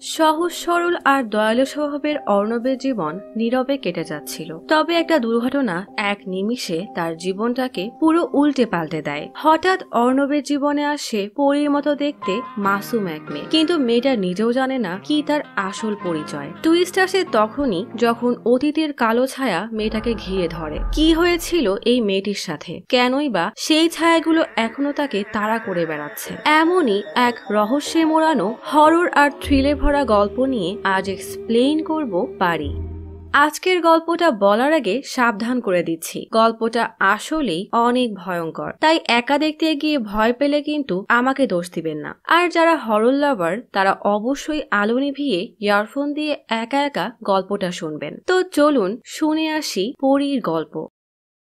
সহজ সরল আর দয়ালু স্বভাবের অর্ণবের জীবন নীরবে কেটে যাচ্ছিল। তবে একটা দুর্ঘটনা এক নিমিষে তার জীবনটাকে পুরো উল্টে পাল্টে দেয়। হঠাৎ অর্ণবের জীবনে আসে পরীর মতো দেখতে মাসুম এক মেয়ে, কিন্তু মেয়েটা নিজেও জানে না কি তার আসল পরিচয়। টুইস্ট আসে তখনই যখন অতীতের কালো ছায়া মেয়েটাকে ঘিরে ধরে। কি হয়েছিল এই মেয়েটির সাথে, কেনই বা সেই ছায়াগুলো এখনো তাকে তাড়া করে বেড়াচ্ছে। এমনই এক রহস্যে মোড়ানো হরর আর থ্রিলে ভরা গল্প নিয়ে আজ এক্সপ্লেইন করব পারি। আজকের গল্পটা বলার আগে সাবধান করে দিচ্ছি, গল্পটা আসলেই অনেক ভয়ঙ্কর, তাই একা দেখতে গিয়ে ভয় পেলে কিন্তু আমাকে দোষ দিবেন না। আর যারা হরর লাভার তারা অবশ্যই আলো নিভিয়ে ইয়ারফোন দিয়ে একা একা গল্পটা শুনবেন। তো চলুন শুনে আসি পরীর গল্প।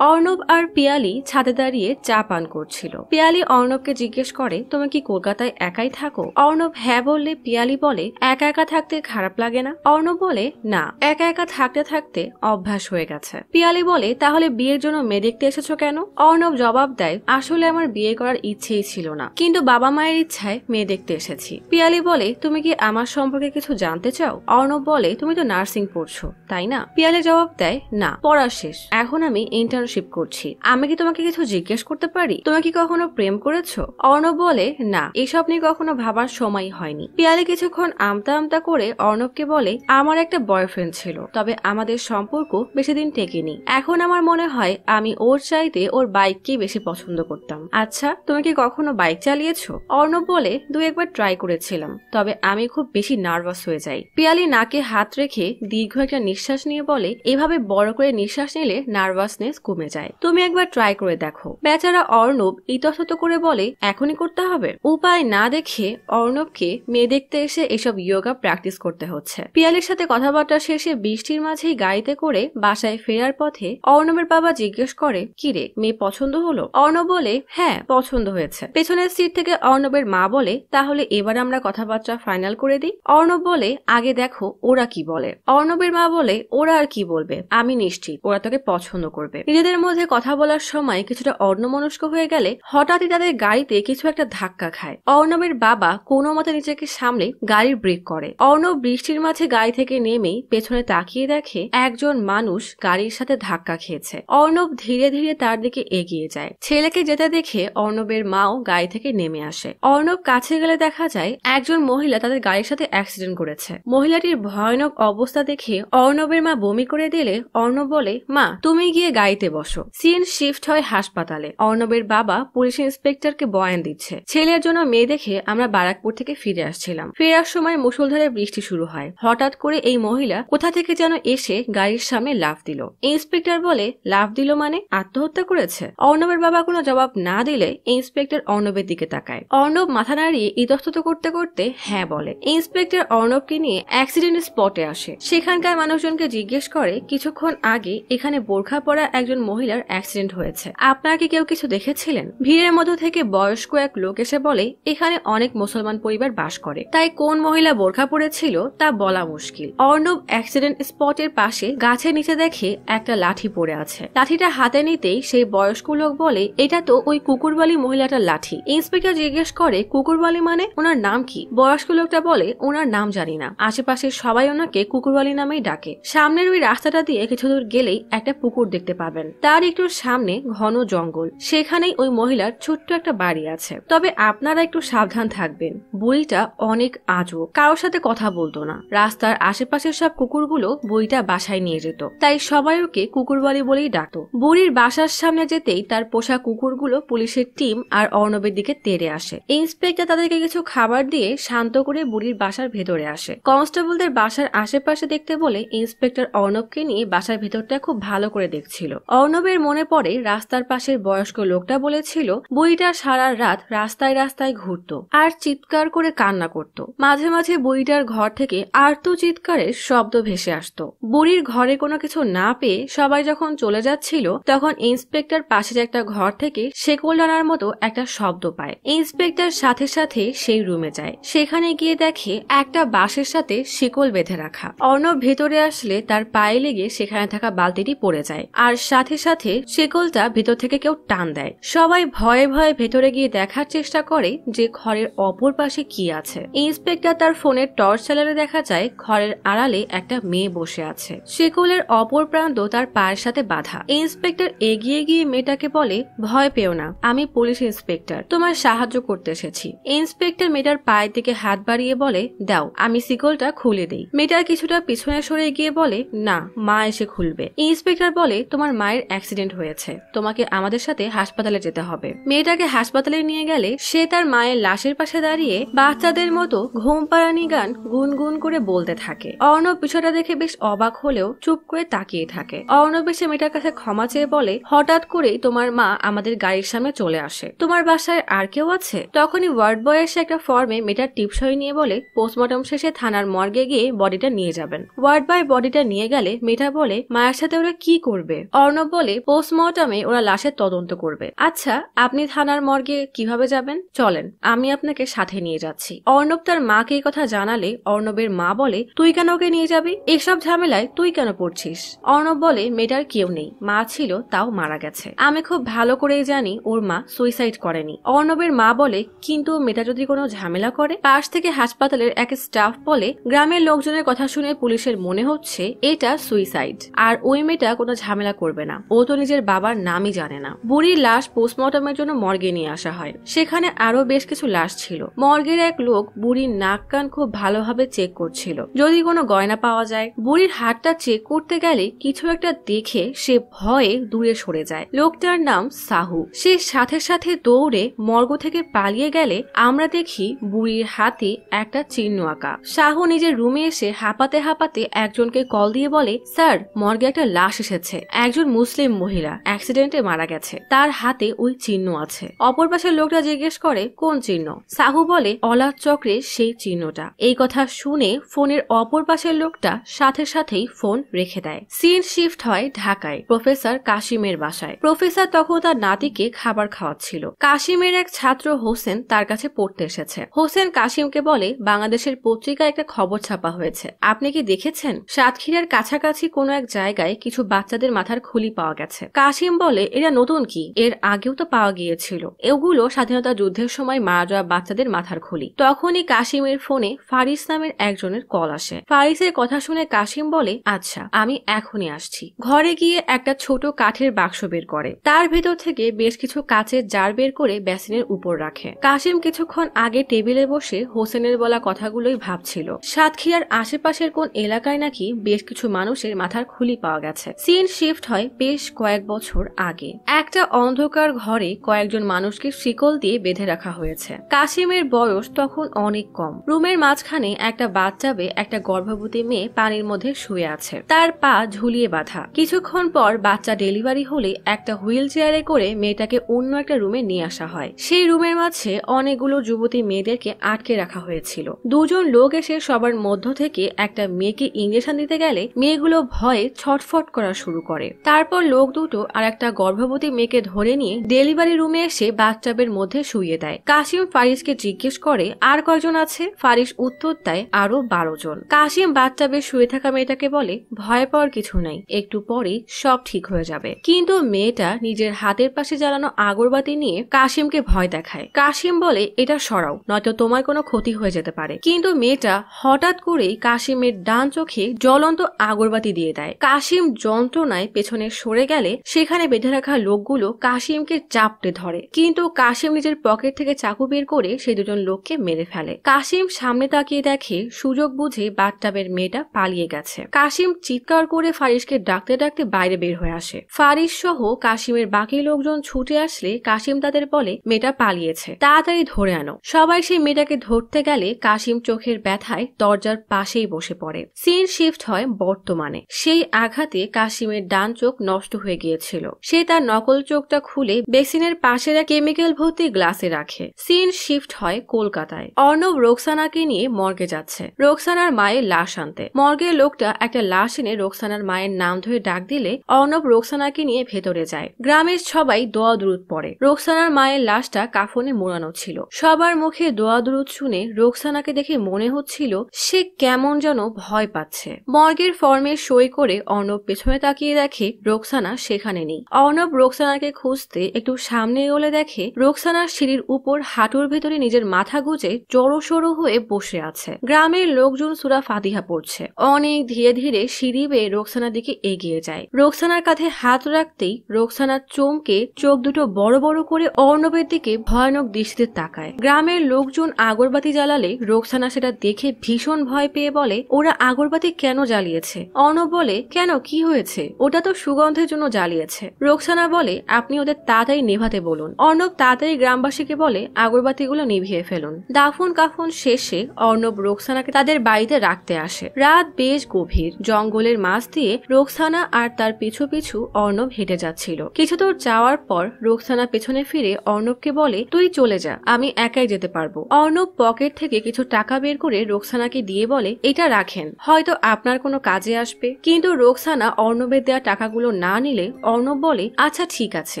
অর্ণব আর পিয়ালি ছাদে দাঁড়িয়ে চা পান করছিল। পিয়ালি অর্ণবকে জিজ্ঞেস করে, তুমি কি কলকাতায় একাই থাকো? অর্ণব হ্যাঁ বললে পিয়ালি বলে, একা একা থাকতে খারাপ লাগে না? অর্ণব বলে, না, একা একা থাকতে থাকতে অভ্যাস হয়ে গেছে। পিয়ালি বলে, তাহলে বিয়ের জন্য মেয়ে দেখতে এসেছো কেন? অর্ণব জবাব দেয়, আসলে আমার বিয়ে করার ইচ্ছেই ছিল না, কিন্তু বাবা মায়ের ইচ্ছায় মেয়ে দেখতে এসেছি। পিয়ালি বলে, তুমি কি আমার সম্পর্কে কিছু জানতে চাও? অর্ণব বলে, তুমি তো নার্সিং পড়ছো তাই না? পিয়ালি জবাব দেয়, না, পড়া শেষ, এখন আমি ইন্টার্নশিপ করছি। আমি কি তোমাকে কিছু জিজ্ঞেস করতে পারি? তুমি কি কখনো প্রেম করেছো? অর্ণব বলে, না, এসব নিয়ে কখনো ভাবার সময় হয়নি। পিয়ালি কিছুক্ষণ আমতা আমতা করে অর্ণবকে বলে, আমার একটা বয়ফ্রেন্ড ছিল, তবে আমাদের সম্পর্ক বেশি দিন টেকেনি। এখন আমার মনে হয় আমি ওর চাইতে ওর বাইককেই বেশি পছন্দ করতাম। আচ্ছা, তুমি কি কখনো বাইক চালিয়েছো? অর্ণব বলে, দু একবার ট্রাই করেছিলাম, তবে আমি খুব বেশি নার্ভাস হয়ে যাই। পিয়ালি নাকে হাত রেখে দীর্ঘ একটা নিঃশ্বাস নিয়ে বলে, এভাবে বড় করে নিঃশ্বাস নিলে নার্ভাসনেস কমে যায়, তুমি একবার ট্রাই করে দেখো। বেচারা অর্ণব ইতস্তত করে বলে, এখনই করতে হবে? উপায় না দেখে অর্ণবকে মেয়ে দেখতে এসে এসব যোগা প্র্যাকটিস করতে হচ্ছে। পিয়ালির সাথে কথাবার্তা শেষে বৃষ্টির মাঝেই গাড়িতে করে বাসায় ফেরার পথে অর্ণবের বাবা জিজ্ঞেস করে, কিরে, মেয়ে পছন্দ হলো? অর্ণব বলে, হ্যাঁ, পছন্দ হয়েছে। পেছনের সিট থেকে অর্ণবের মা বলে, তাহলে এবার আমরা কথাবার্তা ফাইনাল করে দিই। অর্ণব বলে, আগে দেখো ওরা কি বলে। অর্ণবের মা বলে, ওরা আর কি বলবে, আমি নিশ্চিত ওরা তোকে পছন্দ করবে। নিজেদের মধ্যে কথা বলার সময় কিছুটা অন্যমনস্ক হয়ে গেলে হঠাৎই তাদের গাড়িতে কিছু একটা ধাক্কা খায়। অর্ণবের বাবা কোনো মতে নিজেকে সামলে গাড়ির ব্রেক করে। অর্ণব বৃষ্টির মাঝে গাড়ি থেকে নেমেই পেছনে তাকিয়ে দেখে একজন মানুষ গাড়ির সাথে ধাক্কা খেয়েছে। অর্ণব ধীরে ধীরে তার দিকে এগিয়ে যায়। ছেলেকে যেতে দেখে অর্ণবের মাও গাড়ি থেকে নেমে আসে। অর্ণব কাছে গেলে দেখা যায় একজন মহিলা তাদের গাড়ির সাথে অ্যাক্সিডেন্ট করেছে। মহিলাটির ভয়ানক অবস্থা দেখে অর্ণবের মা বমি করে দিলে অর্ণব বলে, মা, তুমি গিয়ে গাড়িতে বসো। সিন শিফট হয় হাসপাতালে। অর্ণবের বাবা পুলিশ ইন্সপেক্টরকে বয়ান দিচ্ছে, ছেলের জন্য মেয়ে দেখে আমরা বারাকপুর থেকে ফিরে আসছিলাম। ফেরার সময় মুষলধারে বৃষ্টি শুরু হয়। হঠাৎ করে এই মহিলা কোথা থেকে যেন এসে গাড়ির সামনে লাফ দিল। ইন্সপেক্টর বলে, লাফ দিল মানে আত্মহত্যা করেছে? অর্ণবের বাবা কোনো জবাব না দিলে ইন্সপেক্টর অর্ণবের দিকে তাকায়। অর্ণব মাথা নাড়িয়ে ইতস্তত করতে করতে হ্যাঁ বলে। ইন্সপেক্টর অর্ণবকে নিয়ে অ্যাক্সিডেন্ট স্পটে আসে। সেখানকার মানুষজনকে জিজ্ঞেস করে, কিছুক্ষণ আগে এখানে বোরখা পরা একজন মহিলার অ্যাক্সিডেন্ট হয়েছে, আপনারা কি কেউ কিছু দেখেছিলেন? ভিড়ের মধ্য থেকে বয়স্ক এক লোক এসে বলে, এখানে অনেক মুসলমান পরিবার বাস করে, তাই কোন মহিলা বোরখা পরেছিল তা বলা মুশকিল। অর্ণব অ্যাক্সিডেন্ট স্পটের পাশে গাছের নিচে দেখে একটা লাঠি পড়ে আছে। লাঠিটা হাতে নিতেই সেই বয়স্ক লোক বলে, এটা তো ওই কুকুরবালি মহিলাটার লাঠি। ইন্সপেক্টর জিজ্ঞেস করে, কুকুরবালি মানে? ওনার নাম কি? বয়স্ক লোকটা বলে, ওনার নাম জানি না, আশেপাশের সবাই ওনাকে কুকুরবালি নামেই ডাকে। সামনের ওই রাস্তাটা দিয়ে কিছু দূর গেলেই একটা পুকুর দেখতে পাবেন, তার একটু সামনে ঘন জঙ্গল, সেখানেই ওই মহিলার ছোট্ট একটা বাড়ি আছে। তবে আপনারা একটু সাবধান থাকবেন, বুড়িটা অনেক আজব, কারোর সাথে কথা বলতো না। রাস্তার আশেপাশের সব কুকুরগুলো বুড়িটা বাসায় নিয়ে যেত, তাই সবাই ওকে কুকুরবাড়ি বলেই ডাকতো। বুড়ির বাসার সামনে যেতেই তার পোষা কুকুরগুলো পুলিশের টিম আর অর্ণবের দিকে তেড়ে আসে। ইন্সপেক্টর তাদেরকে কিছু খাবার দিয়ে শান্ত করে বুড়ির বাসার ভেতরে আসে। কনস্টেবলদের বাসার আশেপাশে দেখতে বলে ইন্সপেক্টর অর্ণবকে নিয়ে বাসার ভেতরটা খুব ভালো করে দেখছিল। অর্ণবের মনে পড়ে রাস্তার পাশের বয়স্ক লোকটা বলেছিল, বুড়িটা সারা রাত রাস্তায় রাস্তায় ঘুরতো আর চিৎকার করে কান্না করত। মাঝে মাঝে বুড়িটার ঘর থেকে আর্ত চিৎকারের শব্দ ভেসে আসতো। বুড়ির ঘরে কোনো কিছু না পেয়ে সবাই যখন চলে যাচ্ছিল তখন ইন্সপেক্টর পাশের একটা ঘর থেকে শেকল টানার মতো একটা শব্দ পায়। ইন্সপেক্টর সাথে সাথে সেই রুমে যায়। সেখানে গিয়ে দেখে একটা বাঁশের সাথে শিকল বেঁধে রাখা। অর্ণব ভেতরে আসলে তার পায়ে লেগে সেখানে থাকা বালতিটি পড়ে যায়, আর সাথে সাথে সাথে শেকলটা ভেতর থেকে কেউ টান দেয়। সবাই ভয়ে ভয়ে ভেতরে গিয়ে দেখার চেষ্টা করে যে ঘরের অপর পাশে কি আছে। ইন্সপেক্টর তার ফোনের টর্চ চালালে দেখা যায় ঘরের আড়ালে একটা মেয়ে বসে আছে। শেকলের অপর প্রান্ত তার পায়ের সাথে বাঁধা। ইন্সপেক্টর এগিয়ে গিয়ে মেয়েটাকে বলে, ভয় পেও না, আমি পুলিশ ইন্সপেক্টর, তোমার সাহায্য করতে এসেছি। ইন্সপেক্টর মেয়েটার পায়ের দিকে হাত বাড়িয়ে বলে, দাও, আমি শিকলটা খুলে দেই। মেয়েটার কিছুটা পিছনে সরে গিয়ে বলে, না, মা এসে খুলবে। ইন্সপেক্টর বলে, তোমার মায়ের অ্যাক্সিডেন্ট হয়েছে, তোমাকে আমাদের সাথে হাসপাতালে যেতে হবে। মেয়েটাকে হাসপাতালে নিয়ে গেলে সে তার মায়ের লাশের পাশে দাঁড়িয়ে বাচ্চাদের মতো ঘুম পাড়ানি গান গুনগুন করে বলতে থাকে। অর্ণব বিষয়টা দেখে বেশ অবাক হলেও চুপ করে তাকিয়ে থাকে। অর্ণব এসে মেয়েটার কাছে ক্ষমা চেয়ে বলে, হঠাৎ করেই তোমার মা আমাদের গাড়ির সামনে চলে আসে, তোমার বাসায় আর কেউ আছে? তখনই ওয়ার্ড বয় এসে একটা ফর্মে মেয়েটার টিপসই নিয়ে বলে, পোস্টমর্টম শেষে থানার মর্গে গিয়ে বডিটা নিয়ে যাবেন। ওয়ার্ড বয় বডিটা নিয়ে গেলে মেয়েটা বলে, মায়ের সাথে ওরা কি করবে? অর্ণব বলে, পোস্টমর্টমে ওরা লাশের তদন্ত করবে। আচ্ছা, আপনি থানার মর্গে কিভাবে যাবেন? চলেন, আমি আপনাকে সাথে নিয়ে যাচ্ছি। অর্ণব তার মাকে এই কথা জানালে অর্ণবের মা বলে, তুই কেন ওকে নিয়ে যাবি? এসব ঝামেলায় তুই কেন পড়ছিস? অর্ণব বলে, মেয়েটার কেউ নেই, মা ছিল তাও মারা গেছে। আমি খুব ভালো করেই জানি ওর মা সুইসাইড করেনি। অর্ণবের মা বলে, কিন্তু মেয়েটা যদি কোনো ঝামেলা করে? পাশ থেকে হাসপাতালের এক স্টাফ বলে, গ্রামের লোকজনের কথা শুনে পুলিশের মনে হচ্ছে এটা সুইসাইড, আর ওই মেয়েটা কোনো ঝামেলা করবে না, ও তো নিজের বাবার নামই জানে না। বুড়ির লাশ পোস্টমর্টমের জন্য মর্গে নিয়ে আসা হয়। সেখানে আরো বেশ কিছু লাশ ছিল। মর্গের এক লোক বুড়ির নাক কান খুব ভালোভাবে চেক করছিল, যদি কোনো গয়না পাওয়া যায়। বুড়ির হাতটা চেক করতে গেলে কিছু একটা দেখে সে ভয়ে দূরে সরে যায়। লোকটার নাম সাহু। সে সাথে সাথে দৌড়ে মর্গ থেকে পালিয়ে গেলে আমরা দেখি বুড়ির হাতে একটা চিহ্ন আঁকা। সাহু নিজের রুমে এসে হাঁপাতে হাঁপাতে একজনকে কল দিয়ে বলে, স্যার, মর্গে একটা লাশ এসেছে, একজন মুসলিম মহিলা অ্যাক্সিডেন্টে মারা গেছে, তার হাতে ওই চিহ্ন আছে। অপর পাশের লোকটা জিজ্ঞেস করে, কোন চিহ্ন? সাহু বলে, অলার চক্রের সেই চিহ্নটা। এই কথা শুনে ফোনের অপর পাশের লোকটা সাথে সাথেই ফোন রেখে দেয়। সিন শিফট হয় ঢাকায় প্রফেসর কাশিমের বাসায়। প্রফেসর তখন তার নাতিকে খাবার খাওয়াচ্ছিল। কাশিমের এক ছাত্র হোসেন তার কাছে পড়তে এসেছে। হোসেন কাশিমকে বলে, বাংলাদেশের পত্রিকায় একটা খবর ছাপা হয়েছে, আপনি কি দেখেছেন? সাতক্ষীরার কাছাকাছি কোনো এক জায়গায় কিছু বাচ্চাদের মাথার খুলি পাওয়া গেছে। কাশিম বলে, এটা নতুন কি, এর আগেও তো পাওয়া গিয়েছিল, এগুলো স্বাধীনতা যুদ্ধের সময় মারা যাওয়া বাচ্চাদের মাথার খুলি। তখনই কাশিমের ফোনে ফারিস নামের একজনের কল আসে। ফারিসের কথা শুনে কাশিম বলে, আচ্ছা, আমি এখনই আসছি। ঘরে গিয়ে একটা ছোট কাঠের বাক্স বের করে, তার ভেতর থেকে বেশ কিছু কাচের জার বের করে বেসিনের উপর রাখে। কাশিম কিছুক্ষণ আগে টেবিলে বসে হোসেনের বলা কথাগুলোই ভাবছিল। সাতক্ষীরার আশেপাশের কোন এলাকায় নাকি বেশ কিছু মানুষের মাথার খুলি পাওয়া গেছে। সিন শিফট হয় বেশ কয়েক বছর আগে। একটা অন্ধকার ঘরে কয়েকজন মানুষকে শিকল দিয়ে বেঁধে রাখা হয়েছে। কাশিমের বয়স তখন অনেক কম। রুমের মাঝখানে একটা বাচ্চা একটা গর্ভবতী মেয়ে পানির মধ্যে শুয়ে আছে, তার পা ঝুলিয়ে বাঁধা। কিছুক্ষণ পর বাচ্চা ডেলিভারি হলে একটা হুইল চেয়ারে করে মেয়েটাকে অন্য একটা রুমে নিয়ে আসা হয়। সেই রুমের মাঝে অনেকগুলো যুবতী মেয়েদেরকে আটকে রাখা হয়েছিল। দুজন লোক এসে সবার মধ্য থেকে একটা মেয়েকে ইঞ্জেকশন দিতে গেলে মেয়েগুলো ভয়ে ছটফট করা শুরু করে। তারপর লোক দুটো আর একটা গর্ভবতী মেয়েকে ধরে নিয়ে ডেলিভারি রুমে এসে বাথটাবের মধ্যে শুইয়ে দেয়। কাশিম ফারিসকে জিজ্ঞেস করে, আর কয়জন আছে? ফারিস উত্তর দেয়, আরো 12 জন। কাশিম বাথটাবে শুয়ে থাকা মেয়েটাকে বলে, ভয় পাওয়ার কিছু নাই, একটু পরে সব ঠিক হয়ে যাবে। কিন্তু মেয়েটা নিজের হাতের পাশে জ্বালানো আগরবাতি নিয়ে কাশিমকে ভয় দেখায়। কাশিম বলে, এটা সরাও, নয়তো তোমার কোনো ক্ষতি হয়ে যেতে পারে। কিন্তু মেয়েটা হঠাৎ করেই কাশিমের ডান চোখে জ্বলন্ত আগরবাতি দিয়ে দেয়। কাশিম যন্ত্রণায় পেছনে সরে গেলে সেখানে বেঁধে রাখা লোকগুলো কাশিমকে চাপটে ধরে, কিন্তু কাশিম নিজের পকেট থেকে চাকু বের করে সেই দুজন লোককে মেরে ফেলে। কাশিম সামনে তাকিয়ে দেখে সুযোগ বুঝে বাথটাবের মেয়েটা পালিয়ে গেছে। কাশিম চিৎকার করে ফারিসকে ডাকতে ডাকতে বাইরে বের হয়ে আসে। ফারিস সহ কাশিমের বাকি লোকজন ছুটে আসলে কাশিম তাদের বলে, মেয়েটা পালিয়েছে, তাড়াতাড়ি ধরে আনো। সবাই সেই মেয়েটাকে ধরতে গেলে কাশিম চোখের ব্যথায় দরজার পাশেই বসে পড়ে। সিন শিফট হয় বর্তমানে। সেই আঘাতে কাশিমের ডান চোখ নষ্ট হয়ে গিয়েছিল। সে তার নকল চোখটা খুলে বেসিনের পাশের এক কেমিক্যাল ভর্তি গ্লাসে রাখে। সিন শিফট হয় কলকাতায়। অর্ণব রোকসানাকে নিয়ে মর্গে যাচ্ছে রোকসানার মায়ের লাশ আনতে। মর্গের লোকটা একটা লাশ এনে রোকসানার মায়ের নাম ধরে ডাক দিলে অর্ণব রোকসানাকে নিয়ে ভেতরে যায়। গ্রামের সবাই দোয়া দুরুদ পড়ে। রোকসানার মায়ের লাশটা কাফনে মোড়ানো ছিল। সবার মুখে দোয়া দুরুদ শুনে রোকসানাকে দেখে মনে হচ্ছিল সে কেমন যেন ভয় পাচ্ছে। মর্গের ফর্মে সই করে অর্ণব পেছনে তাকিয়ে দেখে রোকসানা সেখানে নেই। অর্ণব রোকসানাকে খুঁজতে একটু সামনে এগোলে দেখে রোকসানা সিঁড়ির উপর হাঁটুর ভেতরে নিজের মাথা গুজে জড়সড় হয়ে বসে আছে। গ্রামের লোকজন সূরা ফাতিহা পড়ছে। অনেক ধীরে ধীরে সিঁড়ি বেয়ে রোকসানার দিকে এগিয়ে যায়। রোকসানার কাঁধে হাত রাখতেই রোকসানা চমকে চোখ দুটো বড় বড় করে অর্ণবের দিকে ভয়ানক দৃষ্টিতে তাকায়। গ্রামের লোকজন আগরবাতি জ্বালালে রোকসানা সেটা দেখে ভীষণ ভয় পেয়ে বলে, ওরা আগরবাতি কেন জ্বালিয়েছে? অর্ণব বলে, কেন, কি হয়েছে? ওটা তো সুগন্ধের জন্য জ্বালিয়েছে। রোকসানা বলে, আপনি ওদের তাড়াতাড়ি নেভাতে বলুন। অর্ণব তাড়াতাড়ি গ্রামবাসীকে বলে আগরবাতিগুলো নিভিয়ে ফেলুন। দাফন কাফন শেষে অর্ণব রোকসানাকে তাদের বাড়িতে রাখতে আসে। রাত বেশ গভীর। জঙ্গলের মাঝ দিয়ে রোকসানা আর তার পিছু পিছু অর্ণব হেঁটে যাচ্ছিল। কিছু দূর যাওয়ার পর রোকসানা পেছনে ফিরে অর্ণবকে বলে, তুই চলে যা, আমি একাই যেতে পারবো। অর্ণব পকেট থেকে কিছু টাকা বের করে রোকসানাকে দিয়ে বলে, এটা রাখেন, হয়তো আপনার কোনো কাজে আসবে। কিন্তু রোকসানা অর্ণবের দেওয়া টাকাগুলো না নিলে অর্ণব বলে, আচ্ছা ঠিক আছে,